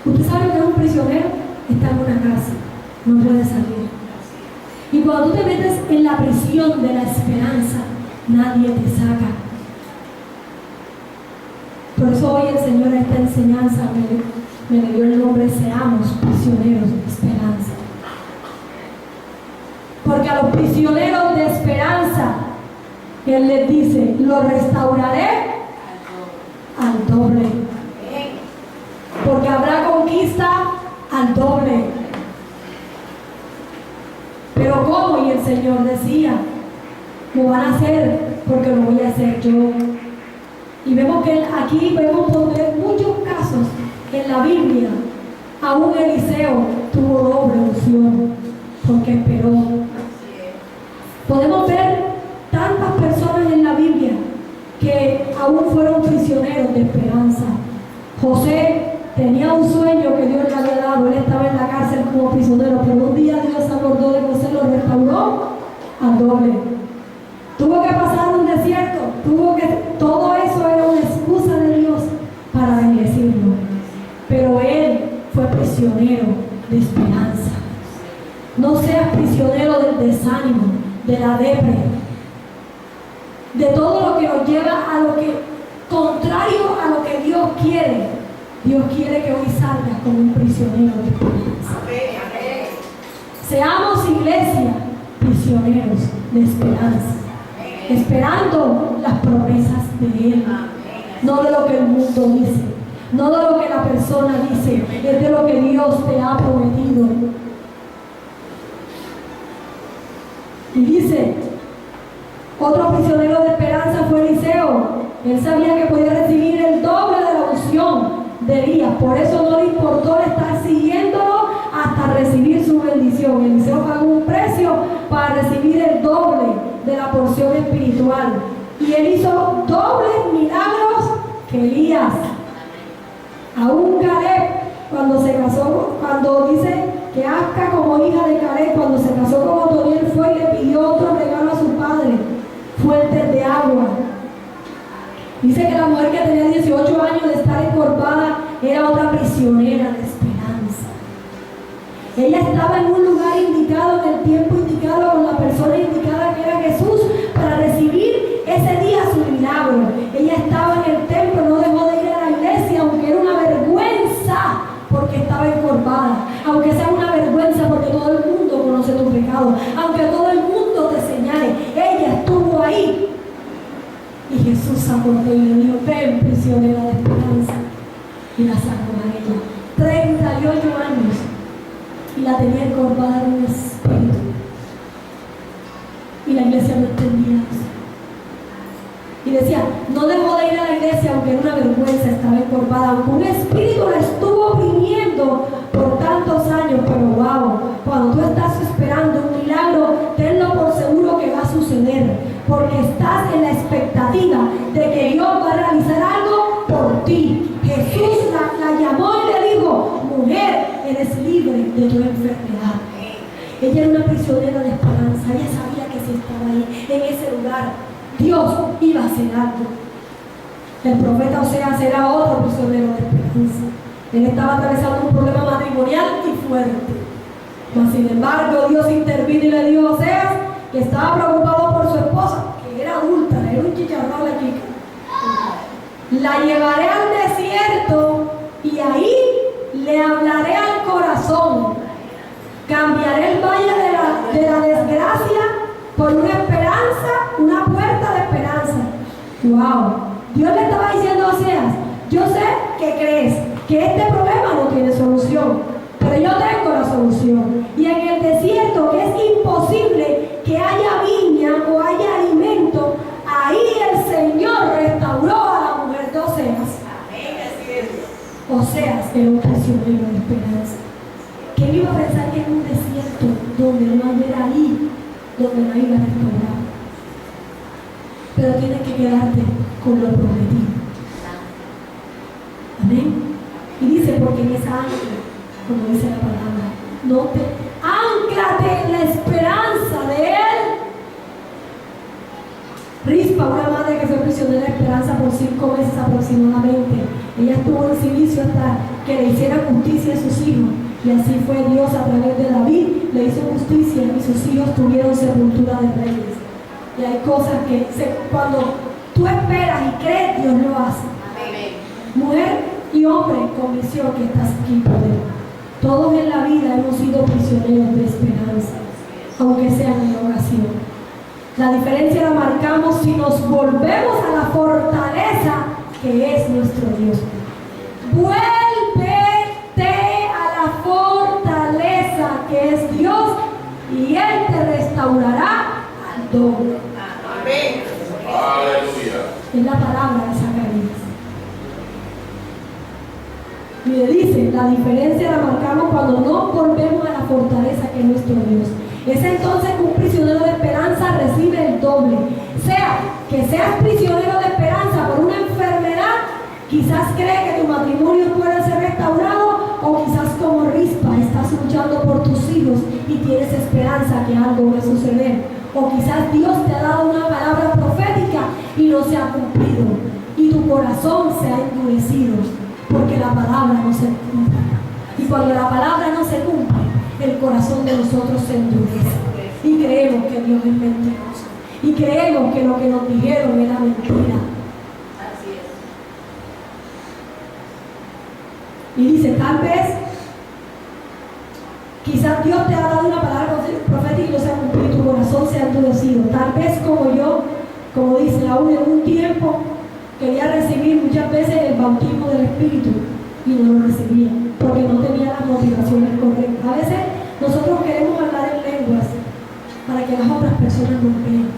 Speaker 1: Usted sabe que es un prisionero, está en una cárcel, no puede salir. Y cuando tú te metes en la prisión de la esperanza, nadie te saca. Por eso hoy el Señor a esta enseñanza me le dio el nombre: seamos prisioneros de esperanza. Porque a los prisioneros de esperanza, Él les dice: lo restauraré al doble. Porque habrá conquista al doble. Pero ¿cómo? Y el Señor decía: lo van a hacer porque lo voy a hacer yo. Y vemos que aquí podemos poner muchos casos en la Biblia. Aún Eliseo tuvo doble unción porque esperó. Podemos ver tantas personas en la Biblia que aún fueron prisioneros de esperanza. José tenía un sueño que Dios le había dado. Él estaba en la cárcel como prisionero, pero un día Dios se acordó de José, lo restauró al doble. Tuvo que pasar un desierto, todo eso era una excusa de Dios para bendecirlo. Pero él fue prisionero de esperanza. No seas prisionero del desánimo, de la depresión, de todo lo que nos lleva a lo que contrario a lo que Dios quiere. Dios quiere que hoy salgas como un prisionero de esperanza. Seamos, iglesia, prisioneros de esperanza, esperando las promesas de Él, no de lo que el mundo dice, no de lo que la persona dice, es de lo que Dios te ha prometido. Y dice, otro prisionero de esperanza fue Eliseo. Él sabía que podía recibir el doble de la unción de Elías, por eso no le importó estar siguiéndolo hasta recibir su bendición. Eliseo pagó un precio para recibir el doble de la porción espiritual, y él hizo dobles milagros que Elías. Aún Caleb, cuando se casó, cuando dice que Acsa, como hija de Caleb, cuando se casó con Otoniel, fue y le pidió otro regalo a su padre: fuentes de agua. Dice que la mujer que tenía 18 años de estar encorvada era otra prisionera de esperanza. Ella estaba en un lugar indicado, en el tiempo indicado, con la persona indicada, que era Jesús, para recibir ese día su milagro. Ella estaba en el templo, no dejó de ir a la iglesia, aunque era una vergüenza, porque Y Jesús acordó y le dijo, ven, prisionera de esperanza. Y la sacó a ella. 38 años. Y la tenía encorvada en un espíritu. Y la iglesia no entendía eso. Y decía, no dejó de ir a la iglesia aunque era una vergüenza, estaba encorvada, aunque un espíritu la estuvo oprimiendo por tantos años. Pero wow, cuando tú estás esperando un milagro, tenlo por seguro que va a suceder, porque estás en la expectativa de que Dios va a realizar algo por ti. Jesús la llamó y le dijo, mujer, eres libre de tu enfermedad. Ella era una prisionera de esperanza. Ella sabía que si estaba ahí, en ese lugar, Dios iba a hacer algo. El profeta Oseas era otro prisionero de esperanza. Él estaba atravesando un problema matrimonial y fuerte. Mas sin embargo, Dios intervino y le dijo a Oseas que estaba preocupado por su esposa, que era adulta, era un chicharrón la chica. La llevaré al desierto y ahí le hablaré al corazón. Cambiaré el valle de la desgracia por una esperanza, una puerta de esperanza. ¡Wow! Dios le estaba diciendo a Oseas, yo sé que crees que este problema no tiene solución, pero yo tengo la solución. Y en el desierto, que es imposible que haya viña o haya alimento, ahí el Señor restauró a la mujer de Oseas. Oseas era un prisionero de esperanza. ¿Quién iba a pensar que en un desierto donde no era ahí, donde no iba a restaurar? Pero tienes que quedarte con lo prometido. Amén. Y dice, porque en esa ancla, como dice la palabra, no te anclate en la esperanza de Él. Rispa, una madre que fue prisionera de esperanza por 5 meses aproximadamente, ella estuvo en silicio hasta que le hiciera justicia a sus hijos. Y así fue Dios a través de David, le hizo justicia y sus hijos tuvieron sepultura de reyes. Y hay cosas que cuando tú esperas y crees, Dios lo hace. Mujer y hombre con visión que estás aquí por Él. Todos en la vida hemos sido prisioneros de esperanza, aunque sea en la ocasión. La diferencia la marcamos si nos volvemos a la fortaleza que es nuestro Dios. Vuélvete a la fortaleza que es Dios y Él te restaurará al doble.
Speaker 2: Amén. Aleluya.
Speaker 1: Es la palabra de Zacarías. Y le dice, la diferencia la marcamos cuando no volvemos a la fortaleza que es nuestro Dios. Es entonces que un prisionero de esperanza recibe el doble. Sea que seas prisionero de esperanza por una enfermedad, quizás cree que tu matrimonio puede ser restaurado, o quizás como Rispa estás luchando por tus hijos y tienes esperanza que algo va a suceder. O quizás Dios te ha dado una palabra profética y no se ha cumplido. Y tu corazón se ha endurecido porque la palabra no se cumple. Y cuando la palabra no se cumple, el corazón de nosotros se endurece. Y creemos que Dios es mentiroso. Y creemos que lo que nos dijeron era mentira.
Speaker 3: Así es.
Speaker 1: Y dice, tal vez, quizás Dios te ha dado una palabra profética y no se ha cumplido, tu corazón se ha endurecido. Tal vez como yo, como dice, aún en un tiempo quería recibir muchas veces el bautismo del Espíritu y no lo recibía, porque no tenía las motivaciones correctas. A veces nosotros queremos hablar en lenguas para que las otras personas nos vean,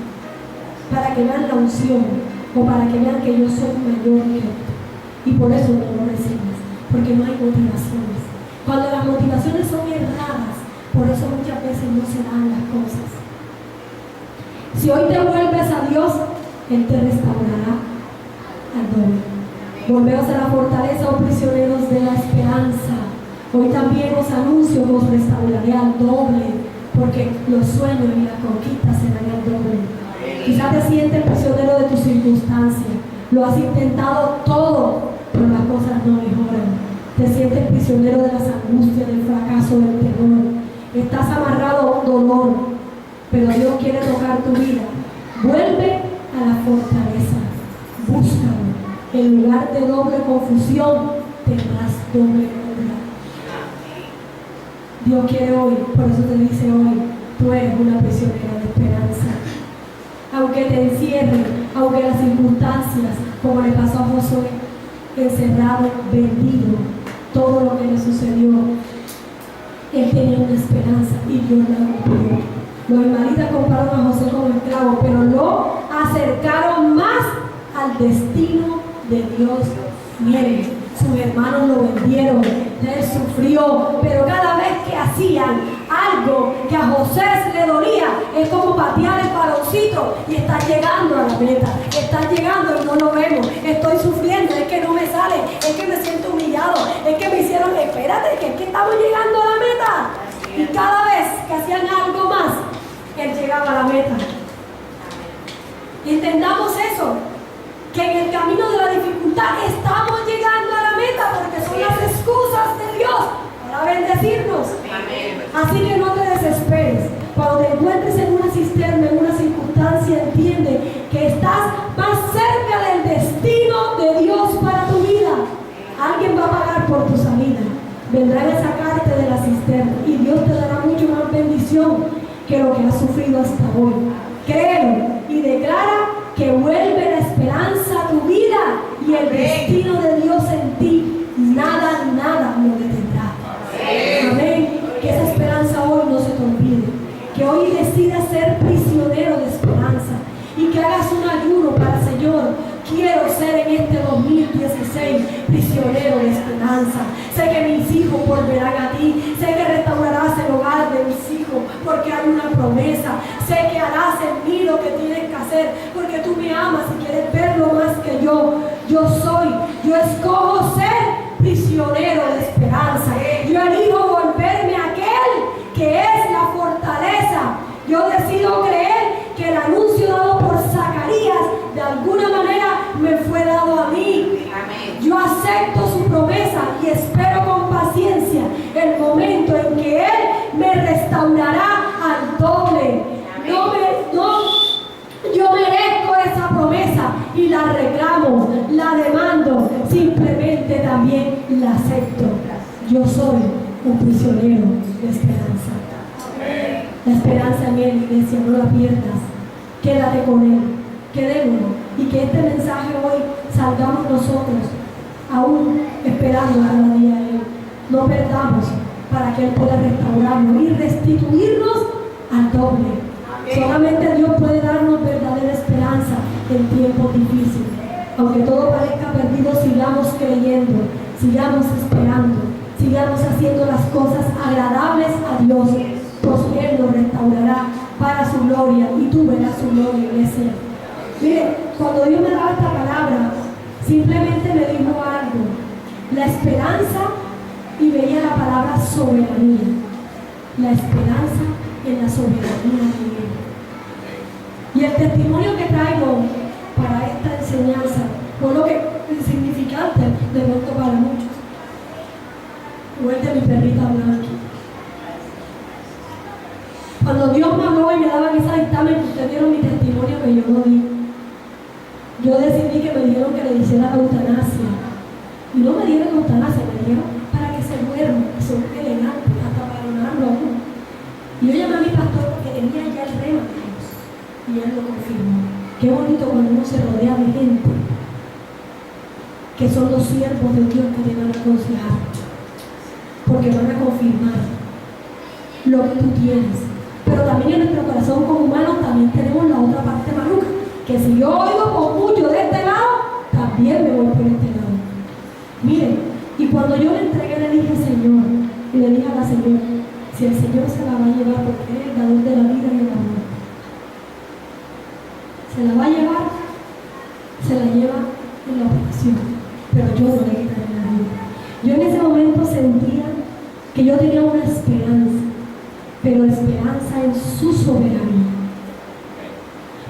Speaker 1: para que vean la unción, o para que vean que yo soy mayor que otro. Y por eso no lo recibes, porque no hay motivaciones. Cuando las motivaciones son erradas, por eso muchas veces no se dan las cosas. Si hoy te vuelves a Dios, Él te restaurará al doble. Volvemos a la fortaleza, oh prisioneros de la esperanza. Hoy también os anuncio que os restauraré al doble, porque los sueños y las conquistas serán al doble. Quizás te sientes prisionero de tus circunstancias, lo has intentado todo, pero las cosas no mejoran. Te sientes prisionero de las angustias, del fracaso, del temor. Estás amarrado a un dolor, pero Dios quiere tocar tu vida. Vuelve a la fortaleza, búscalo. En lugar de doble confusión, tendrás doble verdad. Dios quiere hoy, por eso te dice hoy, tú eres una prisionera de esperanza. Aunque te encierren, aunque las circunstancias, como le pasó a Josué, encerrado, vendido, todo lo que le sucedió, él tenía una esperanza y Dios la cumplió. Los ismaelitas compararon a José como esclavo, pero lo acercaron más al destino de Dios. Miren, sus hermanos lo vendieron, él sufrió, pero cada vez que hacían algo que a José le dolía, es como patear el baloncito y está llegando a la meta, está llegando y no lo vemos, estoy sufriendo, es que no me sale, es que me siento humillado, es que me hicieron, espérate, que es que estamos llegando a la meta. Y cada vez que hacían algo más, él llegaba a la meta. Entendamos eso, que en el camino de la dificultad estamos llegando a la meta, porque son las excusas de Dios para bendecirnos. Así que no te desesperes. Cuando te encuentres en una cisterna, en una circunstancia, entiende que estás más cerca del destino de Dios para tu vida. Alguien va a pagar por tu salida. Vendrán a sacarte de la cisterna y Dios te dará mucho más bendición que lo que has sufrido hasta hoy. Créelo y declara que vuelve la esperanza a tu vida y el destino de Dios en ti. Nada lo detendrá. Amén. Que esa esperanza hoy no se te olvide. Que hoy decidas ser prisionero de esperanza y que hagas un ayuno para el Señor. Quiero ser en este 2016 prisionero de esperanza. Sé que mis hijos volverán a ti. Sé que restaurarás el hogar de mis hijos porque hay una promesa. Sé que harás en mí lo que tienes que hacer porque tú me amas y quieres verlo más que yo. Yo escojo ser prisionero de esperanza. Yo elijo volverme aquel que es la fortaleza. Yo decido creer que el anuncio dado por Zacarías de alguna manera me fue dado a mí. Yo acepto su promesa y espero con paciencia el momento en que Él me restaurará al doble. Yo merezco esa promesa y la reclamo, la demando, simplemente también la acepto. Yo soy un prisionero de esperanza. La esperanza en Él, iglesia, no la pierdas. Quédate con Él, quedémonos y que este mensaje hoy salgamos nosotros aún esperando cada día a Él. No perdamos para que Él pueda restaurarnos y restituirnos al doble. Solamente Dios puede darnos verdadera esperanza en tiempos difíciles. Aunque todo parezca perdido, sigamos creyendo, sigamos esperando, sigamos haciendo las cosas agradables a Dios, pues Él nos restaurará para su gloria y tú verás su gloria, iglesia. Mire, cuando Dios me daba esta palabra, simplemente me dijo algo, la esperanza, y veía la palabra soberanía, la esperanza en la soberanía de Él. Y el testimonio que traigo para esta enseñanza fue lo que es significante de pronto para muchos. Fue el de mi perrita Blanca. Cuando Dios me habló y me daba esa dictamen, ustedes vieron mi testimonio que yo no di. Yo decidí que me dijeron que le hiciera la eutanasia. Y no me dieron eutanasia, me dijeron para que se duerma, que son elegantes, hasta para donarlo a uno. Y yo llamé a mi pastor porque tenía ya el rema de Dios. Y él lo confirmó. Qué bonito cuando uno se rodea de gente que son los siervos de Dios que te van a aconsejar. Porque van a confirmar lo que tú tienes. Pero también en nuestro corazón como humanos también tenemos la otra parte maluca. Que si yo oigo con mucho de este lado, también me voy por este lado. Miren, y cuando yo le entregué, le dije, Señor, y le dije a la Señora, si el Señor se la va a llevar porque es el dador de la vida y el amor, se la va a llevar, se la lleva en la operación, pero yo no le quitaré la vida. Yo en ese momento sentía que yo tenía una esperanza, pero esperanza en su soberanía.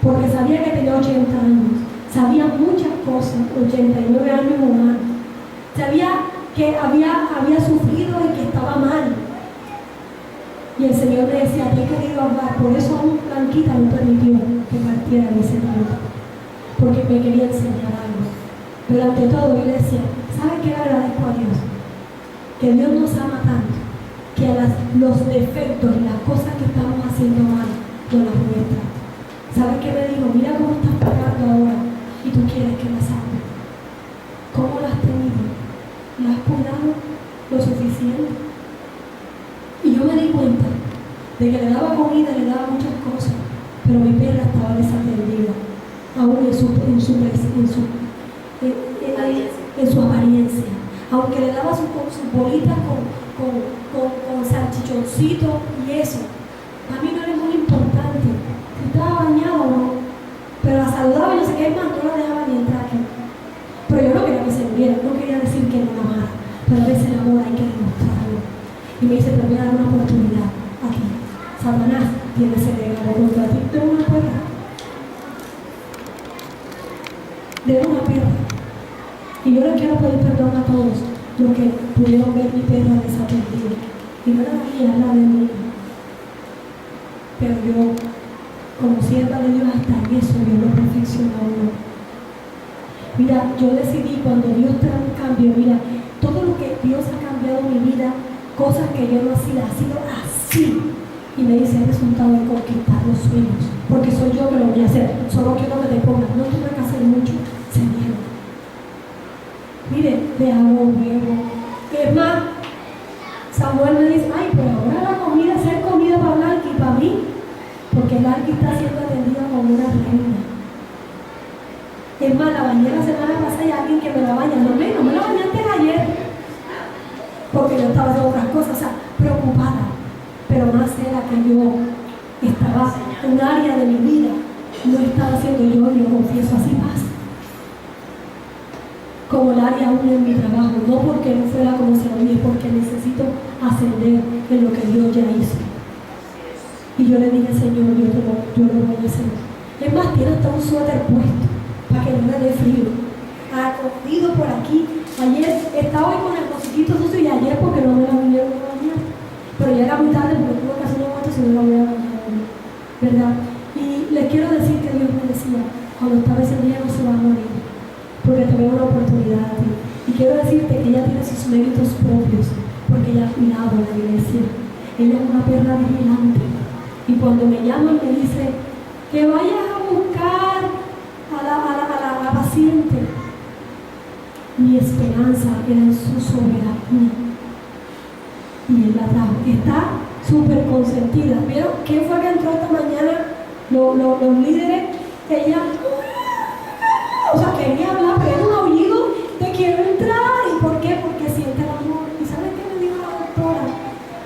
Speaker 1: Porque sabía que tenía 80 años, sabía muchas cosas, 89 años humanos. Sabía que había sufrido y que estaba mal. Y el Señor me decía, te he querido hablar, por eso aún Blanquita no permitió que partiera en ese momento, porque me quería enseñar algo. Pero ante todo, iglesia, ¿sabe qué le agradezco a Dios? Que Dios nos ama tanto, que a los defectos y las cosas que estamos haciendo mal, nos las muestra. ¿Sabes qué me dijo? Mira cómo estás pagando pasando ahora y tú quieres que la salve. ¿Cómo la has tenido? ¿La has cuidado lo suficiente? Y yo me di cuenta de que le daba comida, le daba muchas cosas, pero mi perra estaba desatendida, aún en su apariencia. Aunque le daba sus bolitas con salchichoncito y eso, a mí no era muy importante si estaba bañado o no, pero la saludaba y no sé qué más, no la dejaba ni entrar aquí. Pero yo no quería que se muriera, no quería decir que no la amara, pero a veces el amor hay que demostrarlo. Y me dice, te voy a dar una oportunidad aquí. Satanás tiene ese regalo contra ti. De una perra. De una perra. Y yo les quiero pedir perdón a todos los que pudieron ver mi perra desatendida. Y no era la mía, era la de mi hija. Pero yo, como sierva de Dios, hasta en eso Dios lo perfeccionó. Mira, yo decidí cuando Dios trae un cambio, mira, todo lo que Dios ha cambiado en mi vida, cosas que yo no hacía, ha sido así. Y me dice el resultado de conquistar los sueños, porque soy yo que lo voy a hacer. Solo quiero que te pongas, no tuve que hacer mucho, se dieron. Mire, de agua, huevo. Es más, Samuel me dice, ay, pero ahora la comida, hacer comida para Larky y para mí, porque Larky está siendo atendida como una reina. Es más, la bañé la semana pasada y alguien que me la baña, no me la bañaste ayer, porque yo estaba haciendo otras cosas, o sea, preocupada. Pero más era que yo estaba en un área de mi vida, no estaba haciendo yo, y lo confieso, así pasa. Como el área 1 en mi trabajo, no porque no fuera como se oye, porque necesito ascender en lo que Dios ya hizo. Y yo le dije, Señor, yo lo voy a hacer. Es más, tiene hasta un suéter puesto para que no me dé frío. Acometido por aquí. Ayer estaba hoy con el cosquillito sucio y ayer porque no me la vinieron a bañar. Pero ya era muy tarde porque tuve que hacer un momento si no la voy a bañar hoy, ¿verdad? Y les quiero decir que Dios me decía, cuando estaba ese día no se va a morir, porque te veo una oportunidad a ti. Y quiero decirte que ella tiene sus méritos propios, porque ella ha cuidado a la iglesia. Ella es una perra vigilante. Y cuando me llaman me dice, que vayas a buscar a la paciente. Mi esperanza era en su soberanía. Y él la trajo. Está súper consentida. ¿Vieron quién fue que entró esta mañana? Los líderes. Ella, o sea, quería hablar, pero era un aullido, te quiero entrar. ¿Y por qué? Porque siente el amor. ¿Y sabes qué me dijo la doctora?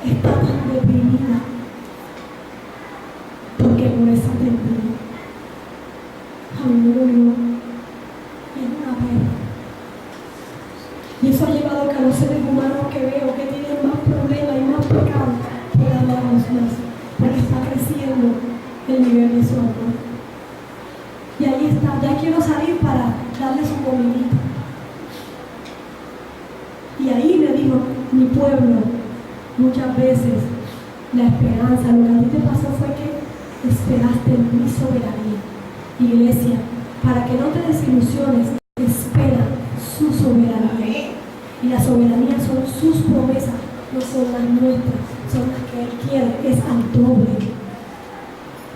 Speaker 1: Está tan deprimida porque no es atendida. A mí me dolió. Y es una pena. Y eso ha llevado a que los seres humanos que veo que tienen más problemas y más pecados puedan darnos más, porque está creciendo el nivel de su amor. Y ahí está, ya quiero salir para darle su comidita. Y ahí me dijo, mi pueblo, muchas veces la esperanza, lo que a ti te pasó fue que esperaste en mi soberanía. Iglesia, para que no te desilusiones, espera su soberanía. Y la soberanía son sus promesas, no son las nuestras, son las que Él quiere, es al doble.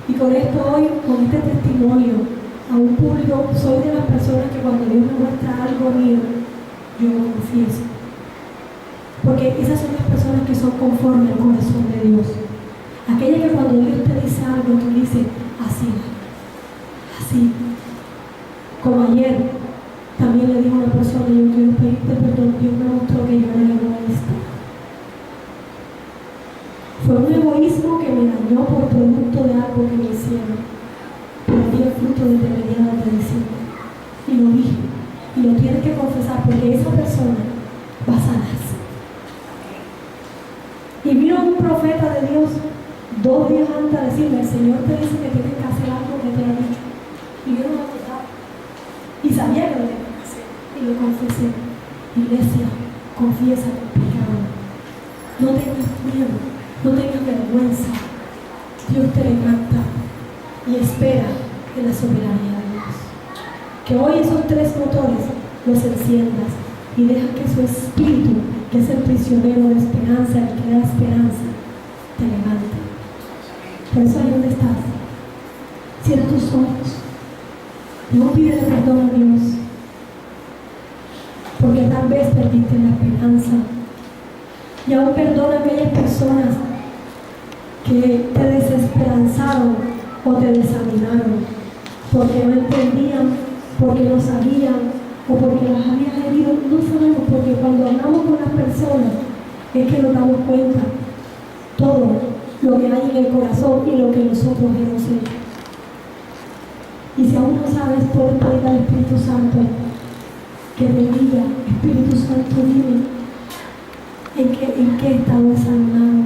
Speaker 1: Y con esto hoy, con este testimonio, a un público, soy de las personas que cuando Dios me muestra algo mío, yo lo confieso. Porque esas son las personas que son conformes al corazón de Dios. Aquella que cuando Dios te dice algo, tú dices, así, así. Como ayer, también le dijo a una persona, yo quiero pedirte perdón, Dios me mostró que yo era egoísta. Fue un egoísmo que me dañó por producto de algo que me hicieron. Pero dio el fruto de intermediada tradición. Y lo dije. Y lo tienes que confesar porque esa persona va a sanarse. Y vino un profeta de Dios 2 días antes a decirme, el Señor te dice que tienes que hacer algo que te ha dicho. Y yo no lo acordaba. Y sabía que lo tenía que hacer. Y lo confesé. Iglesia, confiesa tu pecado. No tengas miedo, no tengas vergüenza. Dios te levanta y espera en la soberanía de Dios. Que hoy esos 3 motores los enciendas y deja que su espíritu, que es el prisionero de esperanza, el que da esperanza, te levante. Por eso ahí donde estás, cierra tus ojos No pide perdón a Dios, porque tal vez perdiste la esperanza. Y aún perdona a aquellas personas que te desesperanzaron o te desanimaron, porque no entendían, porque no sabían o porque las habías herido. No sabemos, porque cuando hablamos con las personas es que nos damos cuenta todo lo que hay en el corazón y lo que nosotros hemos hecho. Y si aún no sabes, puedes pedir al Espíritu Santo que te diga: Espíritu Santo, dime en qué he estado desanimado,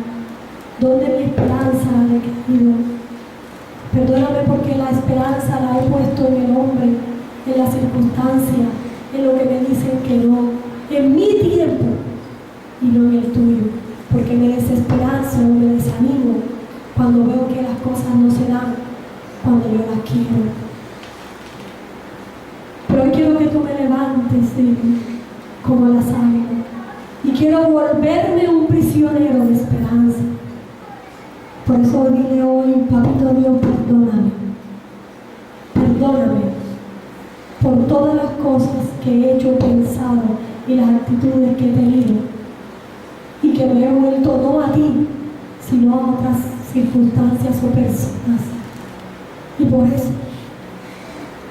Speaker 1: dónde mi esperanza ha decaído. Perdóname porque la esperanza la he puesto en el hombre, en las circunstancias, en lo que me dicen que no, en mi tiempo y no en el tuyo, porque me desesperanzo o me desanimo cuando veo que las cosas no se dan cuando yo las quiero. Pero hoy quiero que tú me levantes, Dios, como las águilas, y quiero volverme un prisionero de esperanza. Por eso dile hoy: Papito Dios, perdóname. Perdóname por todas las cosas que he hecho, pensado y las actitudes que he tenido, y que me he vuelto no a ti, sino a otras circunstancias o personas. Y por eso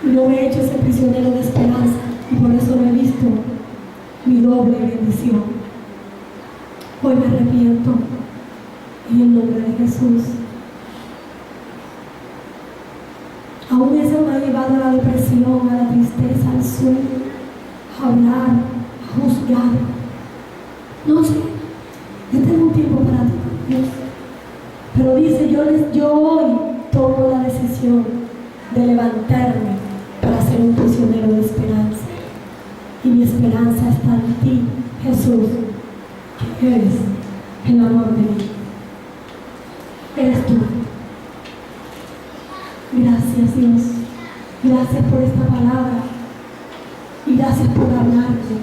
Speaker 1: no me he hecho ese prisionero de esperanza, y por eso no he visto mi doble bendición. Hoy me arrepiento en el nombre de Jesús. Aún eso me ha llevado a la depresión, a la tristeza, al sueño, a hablar, a juzgar. No sé, yo tengo un tiempo para ti, Dios. Pero dice: yo hoy tomo la decisión de levantarme para ser un prisionero de esperanza. Y mi esperanza está en ti, Jesús, que eres el amor de mí. Eres tú. Gracias, Dios. Gracias por esta palabra. Y gracias por hablarme.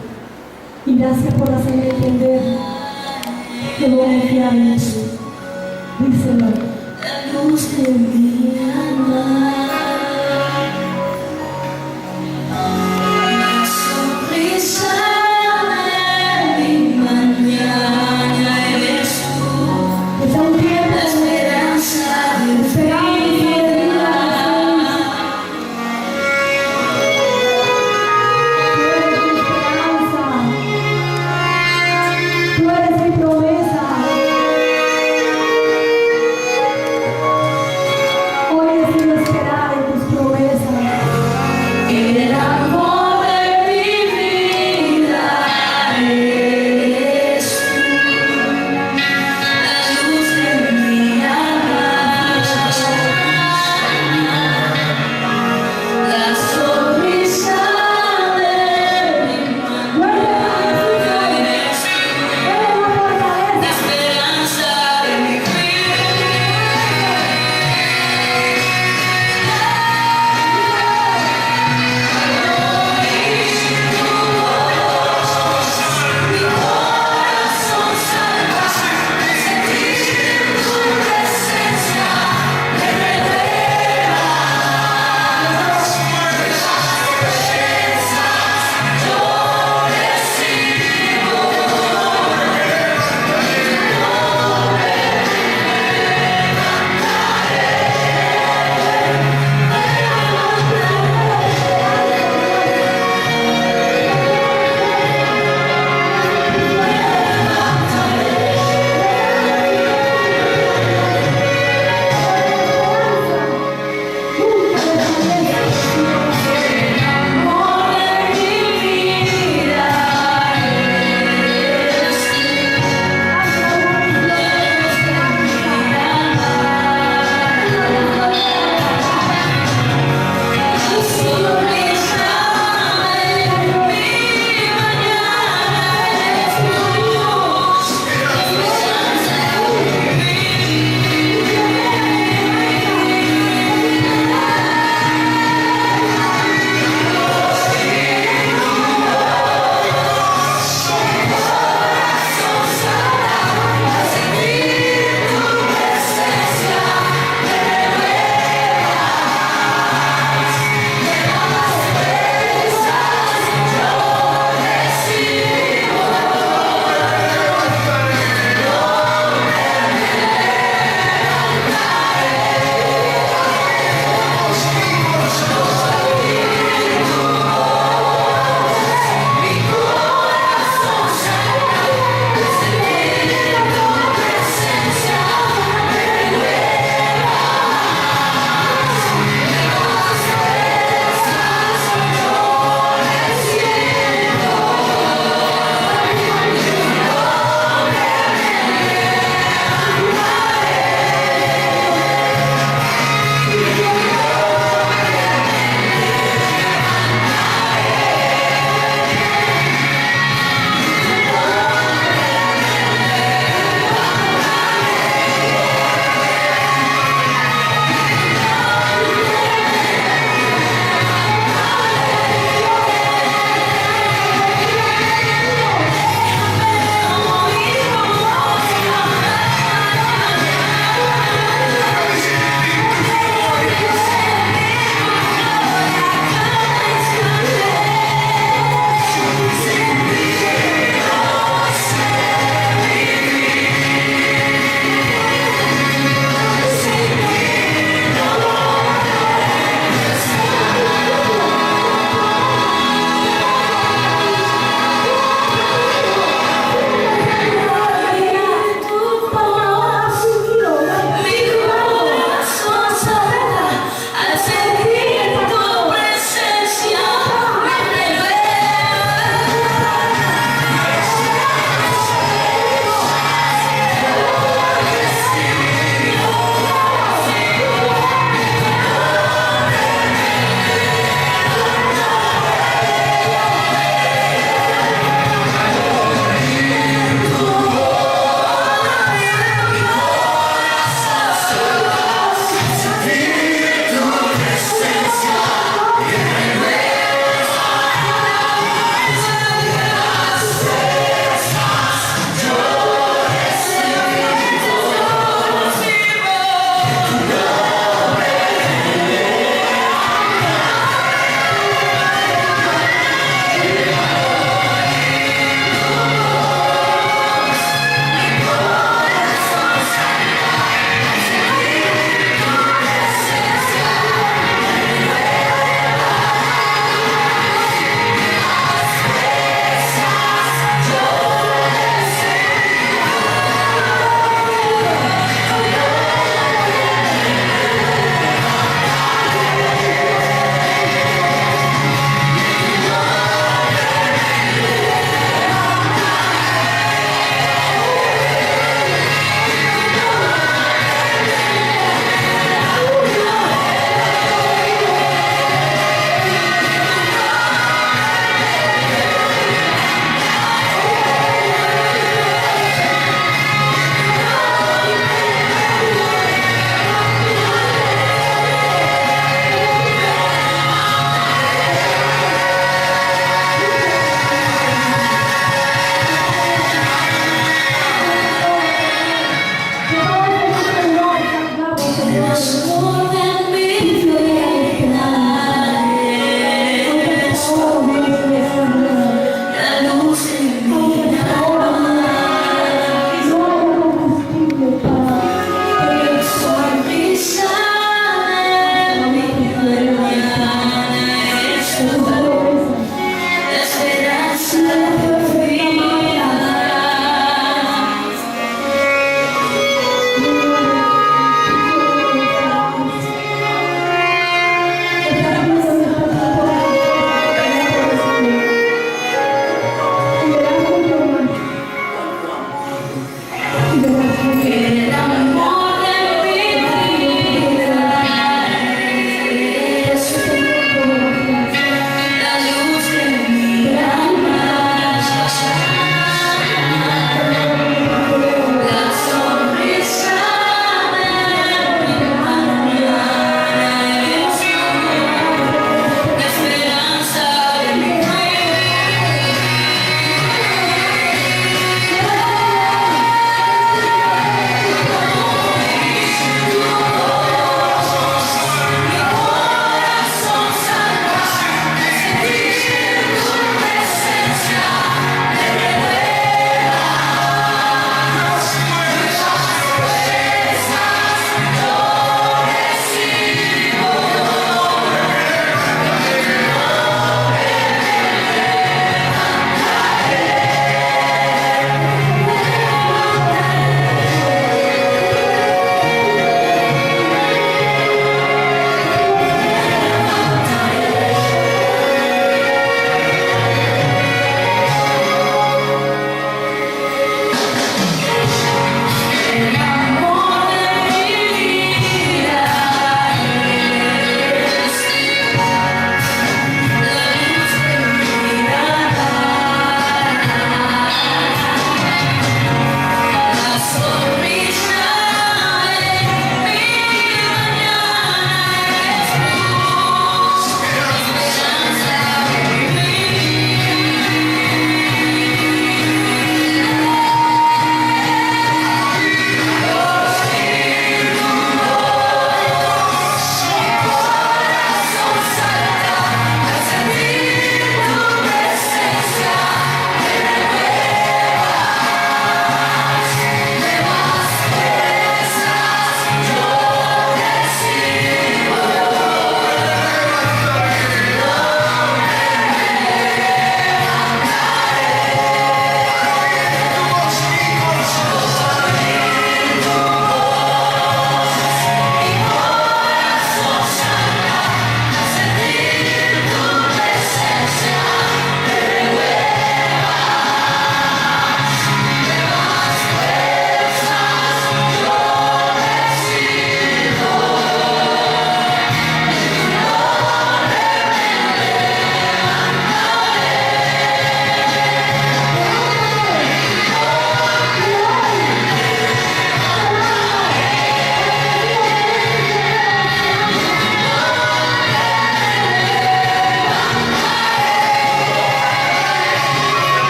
Speaker 1: Y gracias por hacerme entender que no confiar en ti. Díselo.
Speaker 4: La luz de mi alma, la sonrisa de mi mañana eres tú,
Speaker 1: Está un tiempo
Speaker 4: la esperanza del
Speaker 1: Tú eres mi promesa. Hoy he sido esperanza.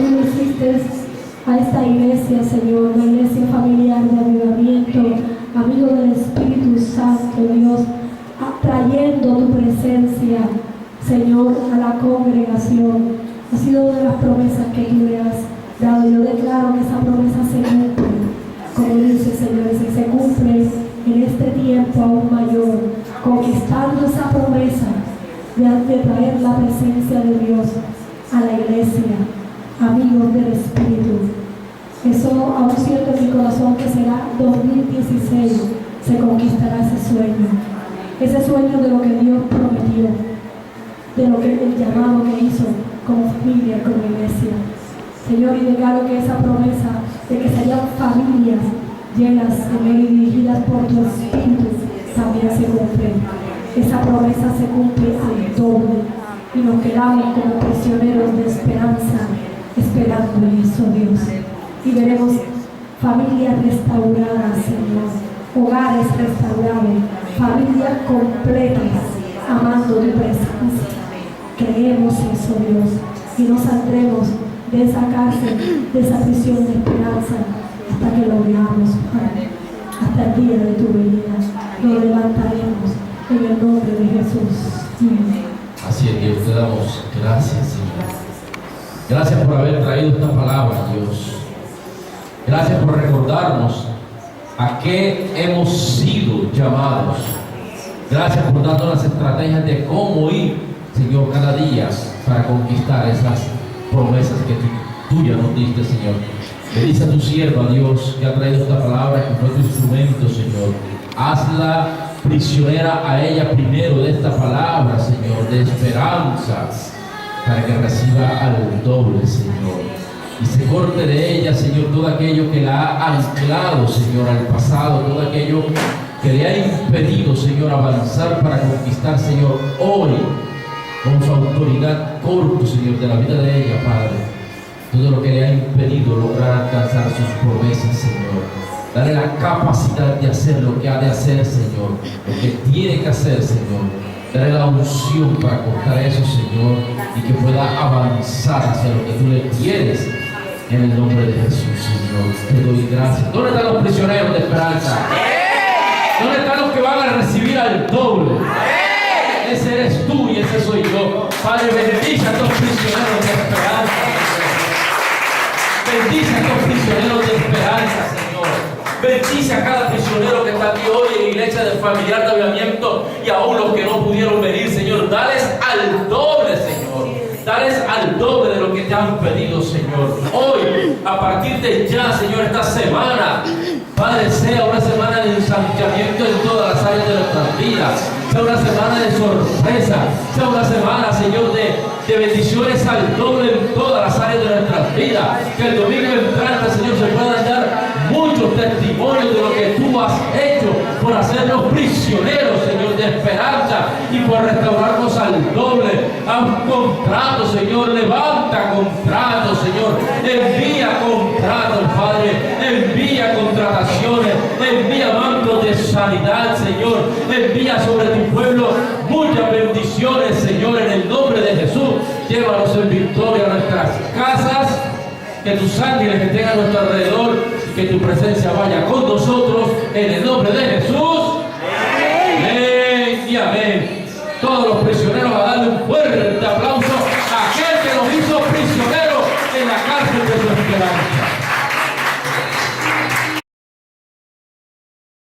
Speaker 1: tú le hiciste a esta iglesia, Señor, una iglesia familiar de avivamiento, amigo del Espíritu Santo, Dios, atrayendo tu presencia, Señor, a la congregación. Ha sido una de las promesas que tú le has dado. Yo declaro que esa promesa se cumple, como dice, Señor, y se cumple en este tiempo aún mayor, conquistando esa promesa de traer la presencia de Dios a la iglesia, amigos del Espíritu. Eso aún siento en mi corazón que será 2016, se conquistará ese sueño de lo que Dios prometió, de lo que el llamado que hizo como familia, como iglesia. Señor, y declaro que esa promesa de que serían familias llenas, Señor, y dirigidas por tu Espíritu, también se cumple. Esa promesa se cumple al doble y nos quedamos como prisioneros de esperanza, esperando en eso, Dios. Y veremos familias restauradas, Señor, hogares restaurados, familias completas, amando tu presencia. Creemos eso, Dios, y no saldremos de esa cárcel, de esa prisión de esperanza, hasta que lo veamos, Padre, hasta el día de tu venida. Lo levantaremos en el nombre de Jesús. Amén.
Speaker 5: Así es, Dios, te damos gracias, Señor. Gracias por haber traído esta palabra, Dios. Gracias por recordarnos a qué hemos sido llamados. Gracias por darnos las estrategias de cómo ir, Señor, cada día para conquistar esas promesas que tú ya nos diste, Señor. Bendice a tu sierva, Dios, que ha traído esta palabra, que fue tu instrumento, Señor. Hazla prisionera a ella primero de esta palabra, Señor, de esperanza, para que reciba al doble, Señor. Y se corte de ella, Señor, todo aquello que la ha anclado, Señor, al pasado, todo aquello que le ha impedido, Señor, avanzar para conquistar, Señor, hoy, con su autoridad, corto, Señor, de la vida de ella, Padre, todo lo que le ha impedido lograr alcanzar sus promesas, Señor. Dale la capacidad de hacer lo que ha de hacer, Señor, lo que tiene que hacer, Señor. Dale la unción para cortar eso, Señor, y que pueda avanzar hacia lo que tú le quieres, en el nombre de Jesús, Señor. Te doy gracias. ¿Dónde están los prisioneros de esperanza? ¿Dónde están los que van a recibir al doble? Ese eres tú y ese soy yo. Padre, bendice a estos prisioneros de esperanza, Señor. Bendice a estos prisioneros de esperanza, Señor. Bendice a cada prisionero que está aquí hoy en la iglesia del familiar de avivamiento y aún los que no pudieron venir, Señor. Dales al doble, Señor. Dales al doble de lo que te han pedido, Señor. Hoy, a partir de ya, Señor, esta semana, Padre, sea una semana de ensanchamiento en todas las áreas de nuestras vidas. Sea una semana de sorpresa. Sea una semana, Señor, de bendiciones al doble en todas las áreas de nuestras vidas. Que el domingo entrante, Señor, se puedan dar muchos testimonios de lo que tú has hecho por hacernos prisioneros, Señor, de esperanza y por restaurarnos al doble. Haz contratos, Señor. Levanta contratos, Señor. Envía contratos, Padre. Envía contrataciones. Envía mantos de sanidad, Señor. Envía sobre tu pueblo muchas bendiciones, Señor, en el nombre de Jesús. Llévanos en victoria a nuestras casas. Que tus ángeles que estén a nuestro alrededor y que tu presencia vaya con nosotros en el nombre de Jesús. Amén y amén. Todos los prisioneros a darle un fuerte aplauso.